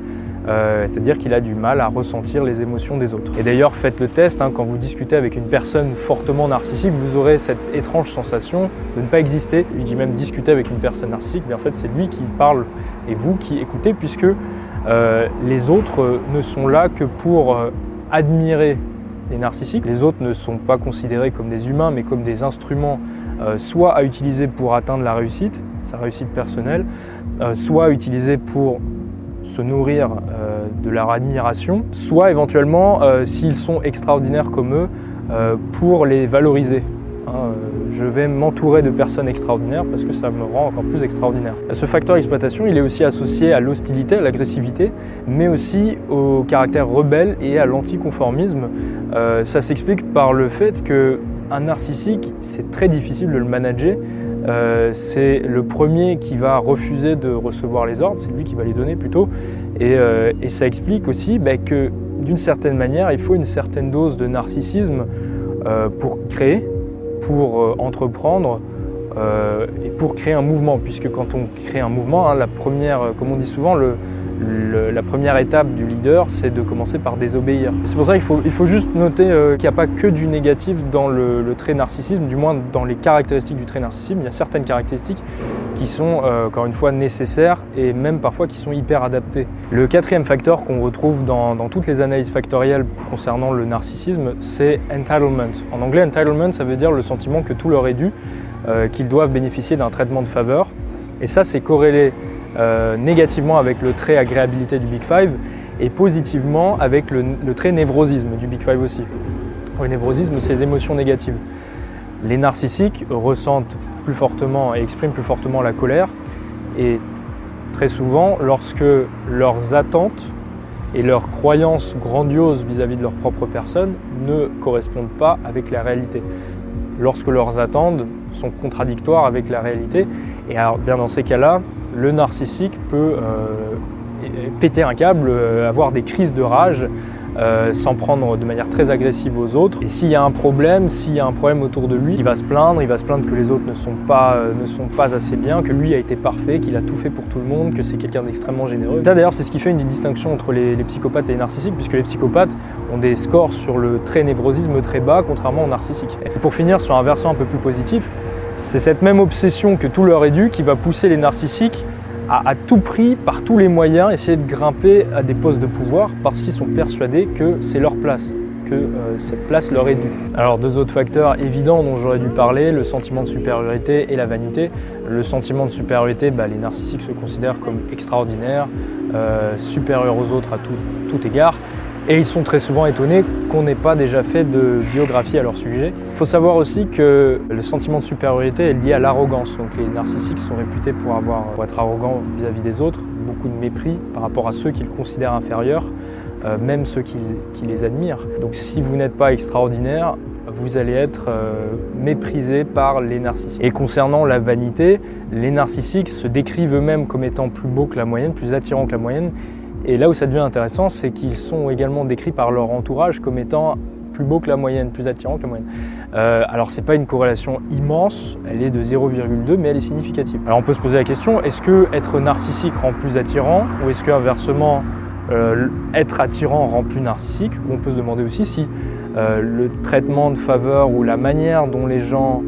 c'est-à-dire qu'il a du mal à ressentir les émotions des autres. Et d'ailleurs, faites le test, quand vous discutez avec une personne fortement narcissique, vous aurez cette étrange sensation de ne pas exister. Je dis même discuter avec une personne narcissique, mais en fait c'est lui qui parle et vous qui écoutez, puisque les autres ne sont là que pour admirer les narcissiques. Les autres ne sont pas considérés comme des humains, mais comme des instruments soit à utiliser pour atteindre la réussite, sa réussite personnelle, soit à utiliser pour se nourrir de leur admiration, soit éventuellement, s'ils sont extraordinaires comme eux, pour les valoriser. Je vais m'entourer de personnes extraordinaires parce que ça me rend encore plus extraordinaire. Ce facteur exploitation, il est aussi associé à l'hostilité, à l'agressivité, mais aussi au caractère rebelle et à l'anticonformisme. Ça s'explique par le fait qu'un narcissique, c'est très difficile de le manager. C'est le premier qui va refuser de recevoir les ordres, c'est lui qui va les donner plutôt. Et ça explique aussi que d'une certaine manière, il faut une certaine dose de narcissisme pour créer, pour entreprendre et pour créer un mouvement. Puisque quand on crée un mouvement, la première, comme on dit souvent, la première étape du leader, c'est de commencer par désobéir. C'est pour ça qu'il faut juste noter qu'il n'y a pas que du négatif dans le trait narcissisme, du moins dans les caractéristiques du trait narcissisme. Il y a certaines caractéristiques qui sont, encore une fois, nécessaires et même parfois qui sont hyper adaptées. Le quatrième facteur qu'on retrouve dans toutes les analyses factorielles concernant le narcissisme, c'est entitlement. En anglais, entitlement, ça veut dire le sentiment que tout leur est dû, qu'ils doivent bénéficier d'un traitement de faveur. Et ça, c'est corrélé négativement avec le trait agréabilité du Big Five et positivement avec le trait névrosisme du Big Five aussi. Le névrosisme, c'est les émotions négatives. Les narcissiques ressentent plus fortement et expriment plus fortement la colère. Et très souvent, lorsque leurs attentes et leurs croyances grandioses vis-à-vis de leur propre personne ne correspondent pas avec la réalité. Lorsque leurs attentes sont contradictoires avec la réalité. Et alors, bien dans ces cas-là, le narcissique peut péter un câble, avoir des crises de rage, s'en prendre de manière très agressive aux autres. Et s'il y a un problème autour de lui, il va se plaindre que les autres ne sont pas assez bien, que lui a été parfait, qu'il a tout fait pour tout le monde, que c'est quelqu'un d'extrêmement généreux. Ça d'ailleurs, c'est ce qui fait une distinction entre les psychopathes et les narcissiques, puisque les psychopathes ont des scores sur le trait névrosisme très bas, contrairement aux narcissiques. Et pour finir sur un versant un peu plus positif, c'est cette même obsession que tout leur est dû qui va pousser les narcissiques à tout prix, par tous les moyens, essayer de grimper à des postes de pouvoir parce qu'ils sont persuadés que c'est leur place, que cette place leur est due. Alors 2 autres facteurs évidents dont j'aurais dû parler, le sentiment de supériorité et la vanité. Le sentiment de supériorité, les narcissiques se considèrent comme extraordinaires, supérieurs aux autres à tout égard. Et ils sont très souvent étonnés qu'on n'ait pas déjà fait de biographie à leur sujet. Il faut savoir aussi que le sentiment de supériorité est lié à l'arrogance. Donc les narcissiques sont réputés pour être arrogants vis-à-vis des autres, beaucoup de mépris par rapport à ceux qu'ils considèrent inférieurs, même ceux qui les admirent. Donc si vous n'êtes pas extraordinaire, vous allez être méprisé par les narcissiques. Et concernant la vanité, les narcissiques se décrivent eux-mêmes comme étant plus beaux que la moyenne, plus attirants que la moyenne. Et là où ça devient intéressant, c'est qu'ils sont également décrits par leur entourage comme étant plus beaux que la moyenne, plus attirants que la moyenne. Alors c'est pas une corrélation immense, elle est de 0,2, mais elle est significative. Alors on peut se poser la question, est-ce que être narcissique rend plus attirant, ou est-ce que inversement être attirant rend plus narcissique? Ou on peut se demander aussi si le traitement de faveur ou la manière dont les gens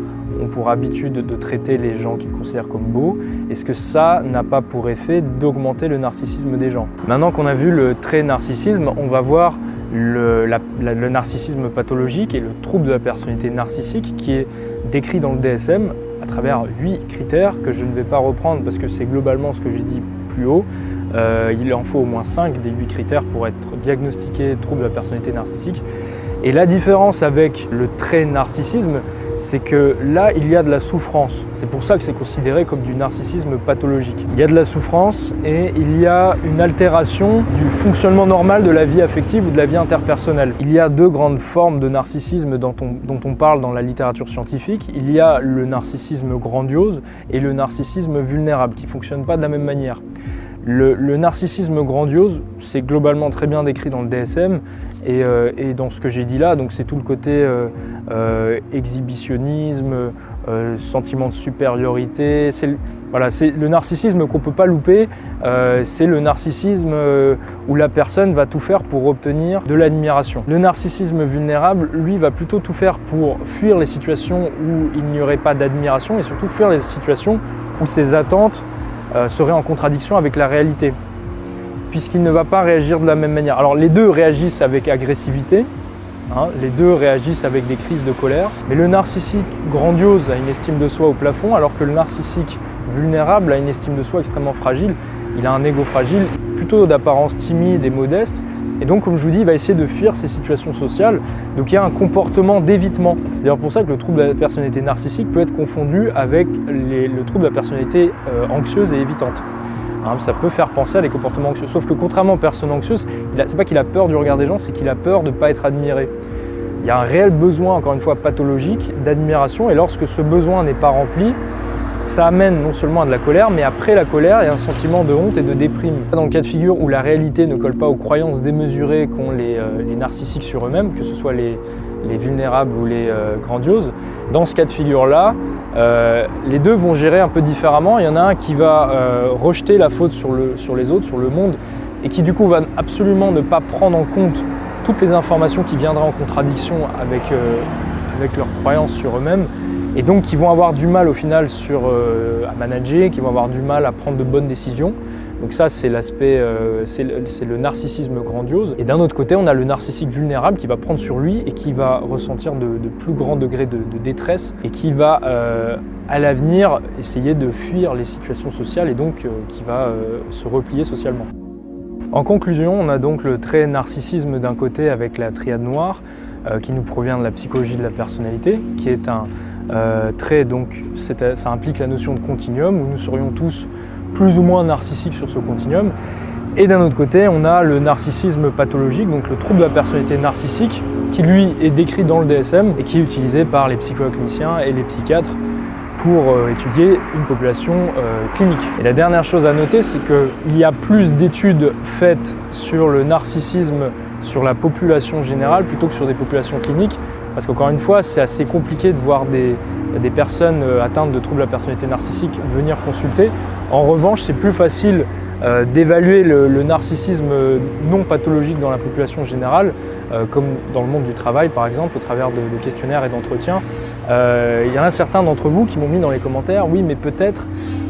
ont pour habitude de traiter les gens qu'ils considèrent comme beaux, est-ce que ça n'a pas pour effet d'augmenter le narcissisme des gens? Maintenant qu'on a vu le trait narcissisme, on va voir le narcissisme pathologique et le trouble de la personnalité narcissique qui est décrit dans le DSM à travers 8 critères que je ne vais pas reprendre parce que c'est globalement ce que j'ai dit plus haut. Il en faut au moins 5 des 8 critères pour être diagnostiqué trouble de la personnalité narcissique. Et la différence avec le trait narcissisme, c'est que là, il y a de la souffrance. C'est pour ça que c'est considéré comme du narcissisme pathologique. Il y a de la souffrance et il y a une altération du fonctionnement normal de la vie affective ou de la vie interpersonnelle. Il y a 2 grandes formes de narcissisme dont on parle dans la littérature scientifique. Il y a le narcissisme grandiose et le narcissisme vulnérable, qui ne fonctionnent pas de la même manière. Le narcissisme grandiose, c'est globalement très bien décrit dans le DSM et dans ce que j'ai dit là, donc c'est tout le côté exhibitionnisme, sentiment de supériorité. C'est le narcissisme qu'on ne peut pas louper, c'est le narcissisme où la personne va tout faire pour obtenir de l'admiration. Le narcissisme vulnérable, lui, va plutôt tout faire pour fuir les situations où il n'y aurait pas d'admiration et surtout fuir les situations où ses attentes serait en contradiction avec la réalité, puisqu'il ne va pas réagir de la même manière. Alors les deux réagissent avec agressivité, les deux réagissent avec des crises de colère, mais le narcissique grandiose a une estime de soi au plafond, alors que le narcissique vulnérable a une estime de soi extrêmement fragile. Il a un ego fragile, plutôt d'apparence timide et modeste, et donc comme je vous dis, il va essayer de fuir ces situations sociales, donc il y a un comportement d'évitement. C'est d'ailleurs pour ça que le trouble de la personnalité narcissique peut être confondu avec le trouble de la personnalité anxieuse et évitante. Ça peut faire penser à des comportements anxieux, sauf que contrairement aux personnes anxieuses, c'est pas qu'il a peur du regard des gens, c'est qu'il a peur de ne pas être admiré. Il y a un réel besoin, encore une fois pathologique, d'admiration, et lorsque ce besoin n'est pas rempli, ça amène non seulement à de la colère, mais après la colère, il y a un sentiment de honte et de déprime. Dans le cas de figure où la réalité ne colle pas aux croyances démesurées qu'ont les narcissiques sur eux-mêmes, que ce soit les vulnérables ou les grandioses, dans ce cas de figure-là, les deux vont gérer un peu différemment. Il y en a un qui va rejeter la faute sur les autres, sur le monde, et qui du coup va absolument ne pas prendre en compte toutes les informations qui viendraient en contradiction avec leurs croyances sur eux-mêmes, et donc qui vont avoir du mal au final à manager, qui vont avoir du mal à prendre de bonnes décisions. Donc ça, c'est l'aspect, c'est le narcissisme grandiose. Et d'un autre côté, on a le narcissique vulnérable qui va prendre sur lui et qui va ressentir de plus grands degrés de détresse et qui va, à l'avenir, essayer de fuir les situations sociales et donc qui va se replier socialement. En conclusion, on a donc le trait narcissisme d'un côté avec la triade noire qui nous provient de la psychologie de la personnalité, qui est donc ça implique la notion de continuum, où nous serions tous plus ou moins narcissiques sur ce continuum. Et d'un autre côté, on a le narcissisme pathologique, donc le trouble de la personnalité narcissique, qui lui est décrit dans le DSM et qui est utilisé par les psychocliniciens et les psychiatres pour étudier une population clinique. Et la dernière chose à noter, c'est qu'il y a plus d'études faites sur le narcissisme sur la population générale plutôt que sur des populations cliniques, parce qu'encore une fois, c'est assez compliqué de voir des personnes atteintes de troubles de la personnalité narcissique venir consulter. En revanche, c'est plus facile d'évaluer le narcissisme non pathologique dans la population générale, comme dans le monde du travail par exemple, au travers de questionnaires et d'entretiens. Il y en a certains d'entre vous qui m'ont mis dans les commentaires, oui mais peut-être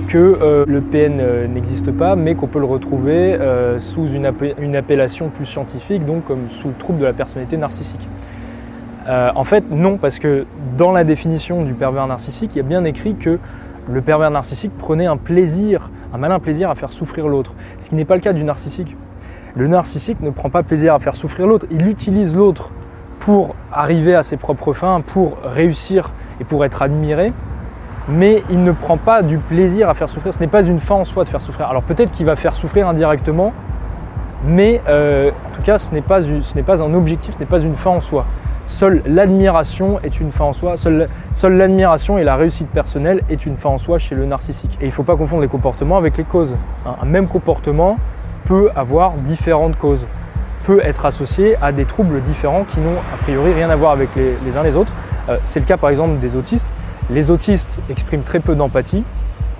que le PN n'existe pas, mais qu'on peut le retrouver sous une appellation plus scientifique, donc comme sous le trouble de la personnalité narcissique. En fait non, parce que dans la définition du pervers narcissique, il y a bien écrit que le pervers narcissique prenait un malin plaisir à faire souffrir l'autre, ce qui n'est pas le cas du narcissique. Le narcissique ne prend pas plaisir à faire souffrir l'autre, il utilise l'autre pour arriver à ses propres fins, pour réussir et pour être admiré, mais il ne prend pas du plaisir à faire souffrir, ce n'est pas une fin en soi de faire souffrir. Alors peut-être qu'il va faire souffrir indirectement, mais en tout cas ce n'est pas un objectif, ce n'est pas une fin en soi. Seule l'admiration est une fin en soi, seule l'admiration et la réussite personnelle est une fin en soi chez le narcissique. Et il ne faut pas confondre les comportements avec les causes. Un même comportement peut avoir différentes causes, peut être associé à des troubles différents qui n'ont a priori rien à voir avec les uns les autres. C'est le cas par exemple des autistes. Les autistes expriment très peu d'empathie,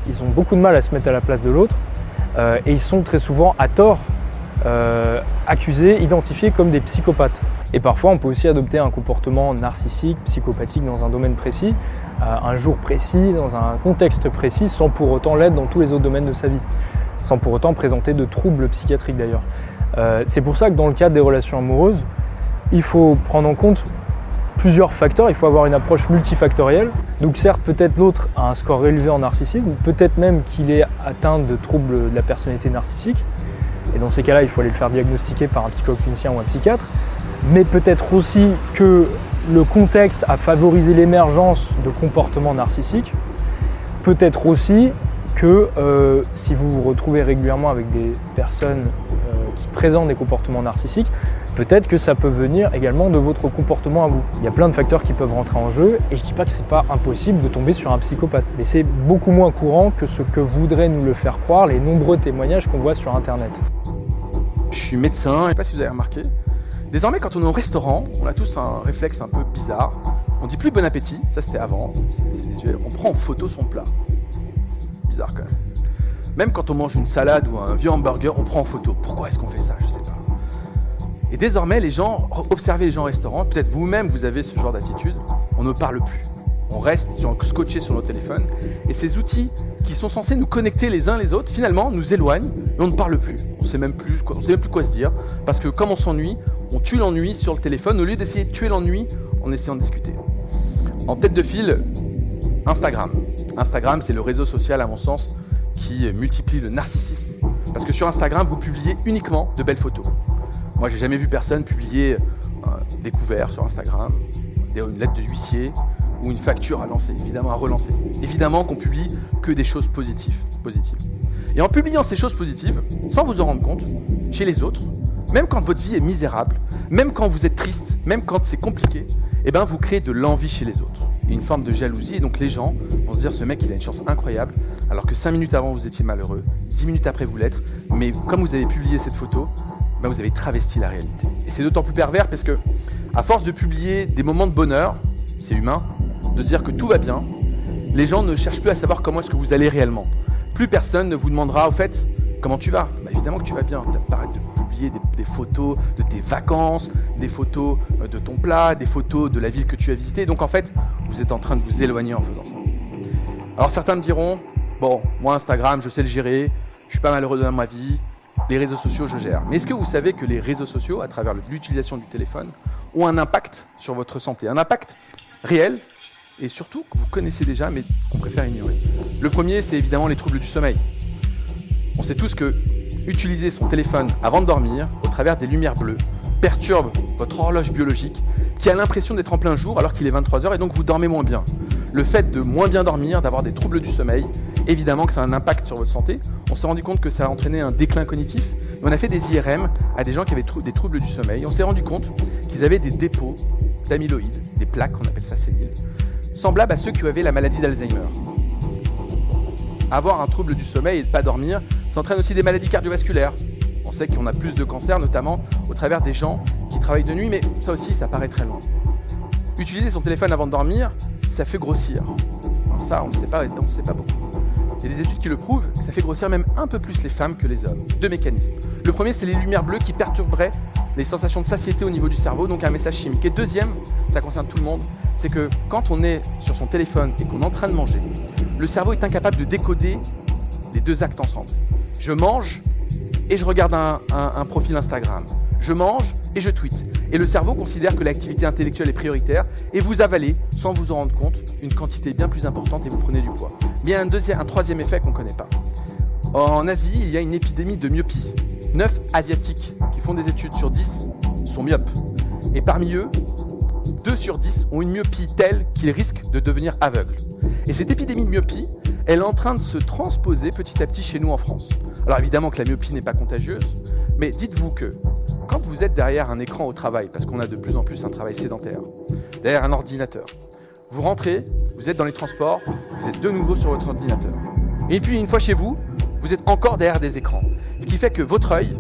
ils ont beaucoup de mal à se mettre à la place de l'autre et ils sont très souvent à tort accusés, identifiés comme des psychopathes. Et parfois, on peut aussi adopter un comportement narcissique, psychopathique dans un domaine précis, un jour précis, dans un contexte précis, sans pour autant l'être dans tous les autres domaines de sa vie, sans pour autant présenter de troubles psychiatriques d'ailleurs. C'est pour ça que dans le cadre des relations amoureuses, il faut prendre en compte plusieurs facteurs, il faut avoir une approche multifactorielle. Donc certes, peut-être l'autre a un score élevé en narcissisme, peut-être même qu'il est atteint de troubles de la personnalité narcissique, et dans ces cas-là, il faut aller le faire diagnostiquer par un psychoclinicien ou un psychiatre. Mais peut-être aussi que le contexte a favorisé l'émergence de comportements narcissiques. Peut-être aussi que si vous vous retrouvez régulièrement avec des personnes qui présentent des comportements narcissiques, peut-être que ça peut venir également de votre comportement à vous. Il y a plein de facteurs qui peuvent rentrer en jeu et je ne dis pas que c'est pas impossible de tomber sur un psychopathe. Mais c'est beaucoup moins courant que ce que voudraient nous le faire croire les nombreux témoignages qu'on voit sur Internet. Je suis médecin, je ne sais pas si vous avez remarqué. Désormais, quand on est au restaurant, on a tous un réflexe un peu bizarre. On dit plus bon appétit, ça c'était avant. On prend en photo son plat. Bizarre quand même. Même quand on mange une salade ou un vieux hamburger, on prend en photo. Pourquoi est-ce qu'on fait ça? Je sais pas. Et désormais, les gens, observez les gens au restaurant, peut-être vous-même vous avez ce genre d'attitude, on ne parle plus. On reste scotché sur nos téléphones. Et ces outils qui sont censés nous connecter les uns les autres, finalement, nous éloignent et on ne parle plus. On ne sait même plus quoi se dire. Parce que comme on s'ennuie, on tue l'ennui sur le téléphone au lieu d'essayer de tuer l'ennui en essayant de discuter. En tête de file, Instagram. Instagram, c'est le réseau social, à mon sens, qui multiplie le narcissisme. Parce que sur Instagram, vous publiez uniquement de belles photos. Moi, j'ai jamais vu personne publier des couverts sur Instagram, une lettre de huissier ou une facture à lancer, évidemment à relancer. Évidemment qu'on publie que des choses positives. Et en publiant ces choses positives, sans vous en rendre compte, chez les autres, même quand votre vie est misérable, même quand vous êtes triste, même quand c'est compliqué, eh ben vous créez de l'envie chez les autres. Et une forme de jalousie, et donc les gens vont se dire ce mec il a une chance incroyable, alors que 5 minutes avant vous étiez malheureux, 10 minutes après vous l'êtes, mais comme vous avez publié cette photo, ben vous avez travesti la réalité. Et c'est d'autant plus pervers parce que, à force de publier des moments de bonheur, c'est humain, de se dire que tout va bien, les gens ne cherchent plus à savoir comment est-ce que vous allez réellement. Plus personne ne vous demandera au fait comment tu vas. Bah, évidemment que tu vas bien, t'arrêtes de publier des photos de tes vacances, des photos de ton plat, des photos de la ville que tu as visitée. Donc en fait, vous êtes en train de vous éloigner en faisant ça. Alors certains me diront, bon, moi Instagram, je sais le gérer, je suis pas malheureux dans ma vie, les réseaux sociaux, je gère. Mais est-ce que vous savez que les réseaux sociaux, à travers l'utilisation du téléphone, ont un impact sur votre santé, un impact réel et surtout que vous connaissez déjà mais qu'on préfère ignorer. Le premier, c'est évidemment les troubles du sommeil. On sait tous que utiliser son téléphone avant de dormir, au travers des lumières bleues, perturbe votre horloge biologique qui a l'impression d'être en plein jour alors qu'il est 23h et donc vous dormez moins bien. Le fait de moins bien dormir, d'avoir des troubles du sommeil, évidemment que ça a un impact sur votre santé. On s'est rendu compte que ça a entraîné un déclin cognitif. On a fait des IRM à des gens qui avaient des troubles du sommeil. On s'est rendu compte qu'ils avaient des dépôts d'amyloïdes, des plaques, on appelle ça séniles, semblables à ceux qui avaient la maladie d'Alzheimer. Avoir un trouble du sommeil et ne pas dormir, ça entraîne aussi des maladies cardiovasculaires. On sait qu'on a plus de cancers, notamment au travers des gens qui travaillent de nuit, mais ça aussi, ça paraît très loin. Utiliser son téléphone avant de dormir, ça fait grossir. Alors ça, on ne sait pas beaucoup. Il y a des études qui le prouvent, ça fait grossir même un peu plus les femmes que les hommes. 2 mécanismes. Le premier, c'est les lumières bleues qui perturberaient les sensations de satiété au niveau du cerveau, donc un message chimique. Et deuxième, ça concerne tout le monde, c'est que quand on est sur son téléphone et qu'on est en train de manger, le cerveau est incapable de décoder les 2 actes ensemble. Je mange et je regarde un profil Instagram. Je mange et je tweete. Et le cerveau considère que l'activité intellectuelle est prioritaire et vous avalez, sans vous en rendre compte, une quantité bien plus importante et vous prenez du poids. Mais il y a un troisième effet qu'on ne connaît pas. En Asie, il y a une épidémie de myopie. 9 Asiatiques qui font des études sur 10 sont myopes. Et parmi eux, 2 sur 10 ont une myopie telle qu'ils risquent de devenir aveugles. Et cette épidémie de myopie, elle est en train de se transposer petit à petit chez nous en France. Alors évidemment que la myopie n'est pas contagieuse, mais dites-vous que quand vous êtes derrière un écran au travail, parce qu'on a de plus en plus un travail sédentaire, derrière un ordinateur, vous rentrez, vous êtes dans les transports, vous êtes de nouveau sur votre ordinateur. Et puis une fois chez vous, vous êtes encore derrière des écrans. Ce qui fait que votre œil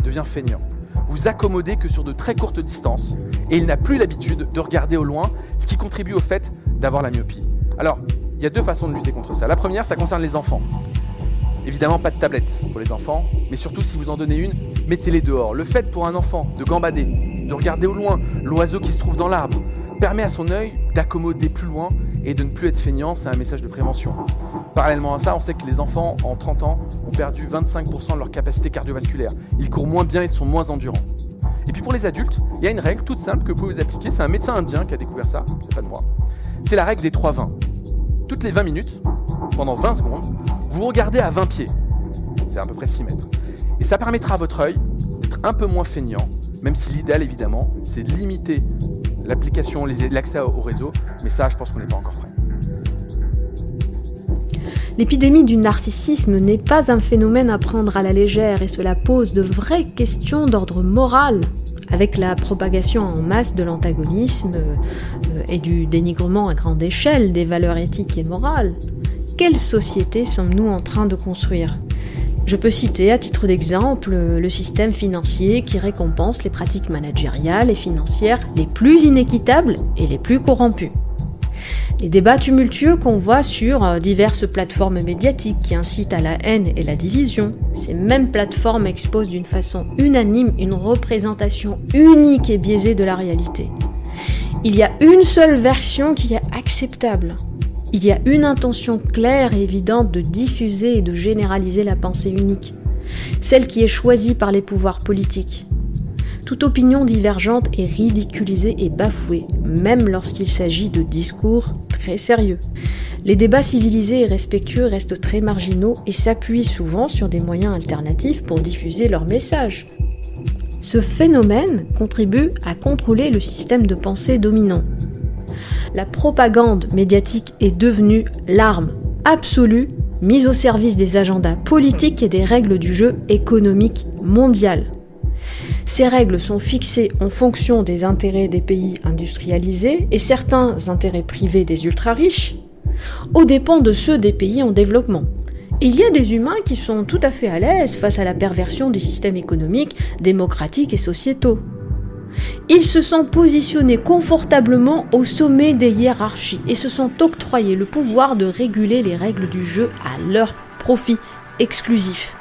devient feignant. Vous accommodez que sur de très courtes distances et il n'a plus l'habitude de regarder au loin, ce qui contribue au fait d'avoir la myopie. Alors, il y a 2 façons de lutter contre ça. La première, ça concerne les enfants. Évidemment, pas de tablette pour les enfants, mais surtout si vous en donnez une, mettez-les dehors. Le fait pour un enfant de gambader, de regarder au loin l'oiseau qui se trouve dans l'arbre, permet à son œil d'accommoder plus loin et de ne plus être feignant, c'est un message de prévention. Parallèlement à ça, on sait que les enfants, en 30 ans, ont perdu 25% de leur capacité cardiovasculaire. Ils courent moins bien et sont moins endurants. Et puis pour les adultes, il y a une règle toute simple que vous pouvez vous appliquer, c'est un médecin indien qui a découvert ça, c'est pas de moi. C'est la règle des 3-20. Toutes les 20 minutes, pendant 20 secondes, vous regardez à 20 pieds. C'est à peu près 6 mètres. Et ça permettra à votre œil d'être un peu moins feignant, même si l'idéal, évidemment, c'est de limiter l'application, l'accès au réseau. Mais ça, je pense qu'on n'est pas encore prêt. L'épidémie du narcissisme n'est pas un phénomène à prendre à la légère et cela pose de vraies questions d'ordre moral. Avec la propagation en masse de l'antagonisme et du dénigrement à grande échelle des valeurs éthiques et morales, quelle société sommes-nous en train de construire ? Je peux citer à titre d'exemple le système financier qui récompense les pratiques managériales et financières les plus inéquitables et les plus corrompues. Les débats tumultueux qu'on voit sur diverses plateformes médiatiques qui incitent à la haine et la division, ces mêmes plateformes exposent d'une façon unanime une représentation unique et biaisée de la réalité. Il y a une seule version qui est acceptable. Il y a une intention claire et évidente de diffuser et de généraliser la pensée unique, celle qui est choisie par les pouvoirs politiques. Toute opinion divergente est ridiculisée et bafouée, même lorsqu'il s'agit de discours très sérieux. Les débats civilisés et respectueux restent très marginaux et s'appuient souvent sur des moyens alternatifs pour diffuser leur message. Ce phénomène contribue à contrôler le système de pensée dominant. La propagande médiatique est devenue l'arme absolue mise au service des agendas politiques et des règles du jeu économique mondial. Ces règles sont fixées en fonction des intérêts des pays industrialisés et certains intérêts privés des ultra-riches, aux dépens de ceux des pays en développement. Il y a des humains qui sont tout à fait à l'aise face à la perversion des systèmes économiques, démocratiques et sociétaux. Ils se sont positionnés confortablement au sommet des hiérarchies et se sont octroyés le pouvoir de réguler les règles du jeu à leur profit exclusif.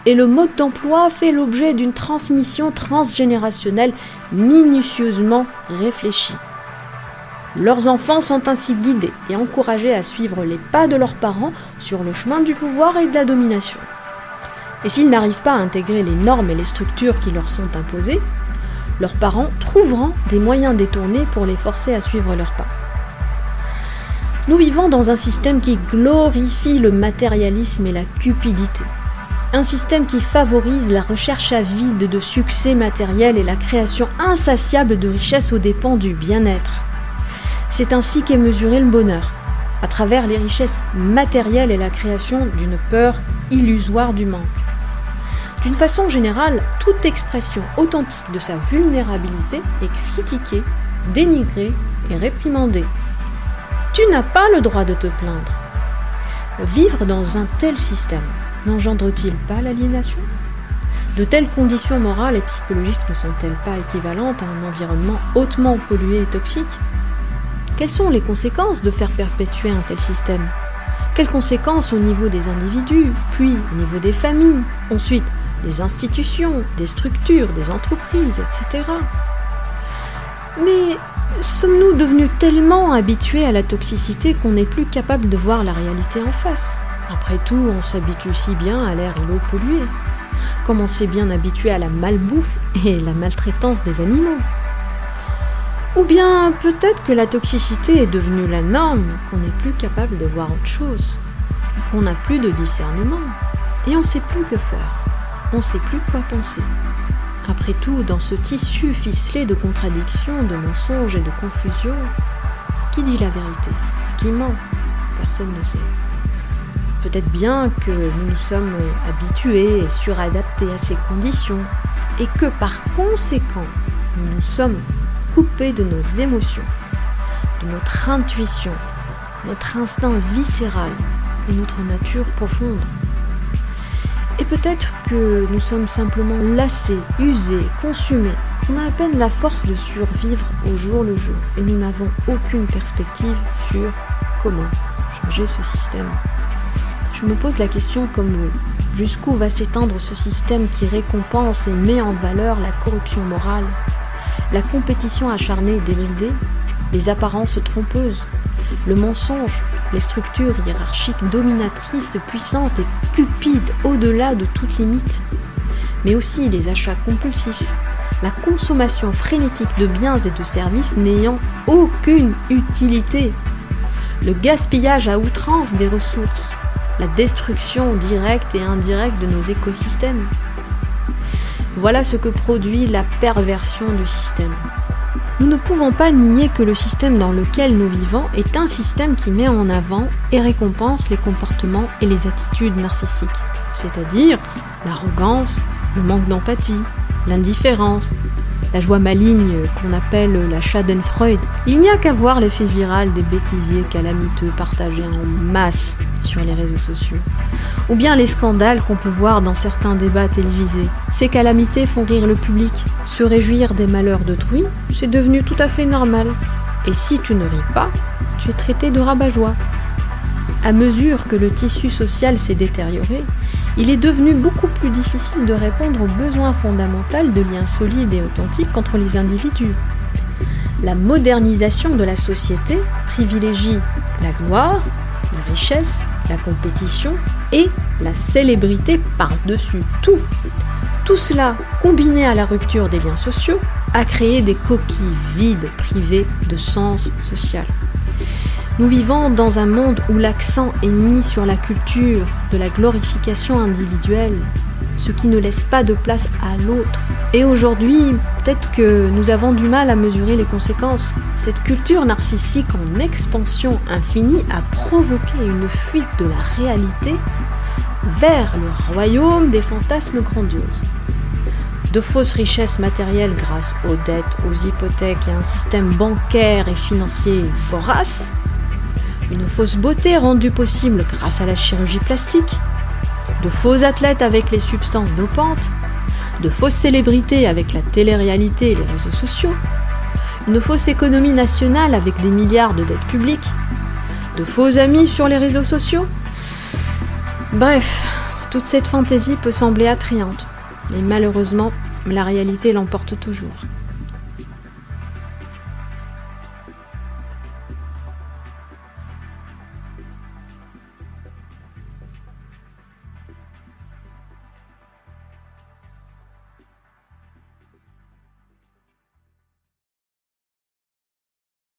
Et le mode d'emploi fait l'objet d'une transmission transgénérationnelle minutieusement réfléchie. Leurs enfants sont ainsi guidés et encouragés à suivre les pas de leurs parents sur le chemin du pouvoir et de la domination. Et s'ils n'arrivent pas à intégrer les normes et les structures qui leur sont imposées, leurs parents trouveront des moyens détournés pour les forcer à suivre leurs pas. Nous vivons dans un système qui glorifie le matérialisme et la cupidité. Un système qui favorise la recherche avide de succès matériel et la création insatiable de richesses aux dépens du bien-être. C'est ainsi qu'est mesuré le bonheur. à travers les richesses matérielles et la création d'une peur illusoire du manque. D'une façon générale, toute expression authentique de sa vulnérabilité est critiquée, dénigrée et réprimandée. Tu n'as pas le droit de te plaindre. Vivre dans un tel système n'engendre-t-il pas l'aliénation ? De telles conditions morales et psychologiques ne sont-elles pas équivalentes à un environnement hautement pollué et toxique ? Quelles sont les conséquences de faire perpétuer un tel système ? Quelles conséquences au niveau des individus, puis au niveau des familles, ensuite des institutions, des structures, des entreprises, etc. Mais sommes-nous devenus tellement habitués à la toxicité qu'on n'est plus capable de voir la réalité en face ? Après tout, on s'habitue si bien à l'air et l'eau polluée. Comme on s'est bien habitué à la malbouffe et la maltraitance des animaux. Ou bien peut-être que la toxicité est devenue la norme, qu'on n'est plus capable de voir autre chose, qu'on n'a plus de discernement, et on ne sait plus que faire, on ne sait plus quoi penser. Après tout, dans ce tissu ficelé de contradictions, de mensonges et de confusion, qui dit la vérité ? Qui ment ? Personne ne sait. Peut-être bien que nous nous sommes habitués et suradaptés à ces conditions, et que par conséquent, nous nous sommes coupés de nos émotions, de notre intuition, notre instinct viscéral et notre nature profonde. Et peut-être que nous sommes simplement lassés, usés, consumés, qu'on a à peine la force de survivre au jour le jour, et nous n'avons aucune perspective sur comment changer ce système. Je me pose la question comme vous. Jusqu'où va s'étendre ce système qui récompense et met en valeur la corruption morale, la compétition acharnée et débridée, les apparences trompeuses, le mensonge, les structures hiérarchiques dominatrices, puissantes et cupides au-delà de toute limite, mais aussi les achats compulsifs, la consommation frénétique de biens et de services n'ayant aucune utilité, le gaspillage à outrance des ressources, la destruction directe et indirecte de nos écosystèmes. Voilà ce que produit la perversion du système. Nous ne pouvons pas nier que le système dans lequel nous vivons est un système qui met en avant et récompense les comportements et les attitudes narcissiques, c'est-à-dire l'arrogance, le manque d'empathie, l'indifférence, la joie maligne qu'on appelle la schadenfreude. Il n'y a qu'à voir l'effet viral des bêtisiers calamiteux partagés en masse sur les réseaux sociaux, ou bien les scandales qu'on peut voir dans certains débats télévisés. Ces calamités font rire le public. Se réjouir des malheurs d'autrui, c'est devenu tout à fait normal. Et si tu ne ris pas, tu es traité de rabat-joie. À mesure que le tissu social s'est détérioré, il est devenu beaucoup plus difficile de répondre aux besoins fondamentaux de liens solides et authentiques entre les individus. La modernisation de la société privilégie la gloire, la richesse, la compétition et la célébrité par-dessus tout. Tout cela, combiné à la rupture des liens sociaux, a créé des coquilles vides privées de sens social. Nous vivons dans un monde où l'accent est mis sur la culture de la glorification individuelle, ce qui ne laisse pas de place à l'autre. Et aujourd'hui, peut-être que nous avons du mal à mesurer les conséquences. Cette culture narcissique en expansion infinie a provoqué une fuite de la réalité vers le royaume des fantasmes grandioses. De fausses richesses matérielles grâce aux dettes, aux hypothèques et à un système bancaire et financier vorace, une fausse beauté rendue possible grâce à la chirurgie plastique, de faux athlètes avec les substances dopantes, de fausses célébrités avec la télé-réalité et les réseaux sociaux, une fausse économie nationale avec des milliards de dettes publiques, de faux amis sur les réseaux sociaux. Bref, toute cette fantaisie peut sembler attrayante, mais malheureusement, la réalité l'emporte toujours.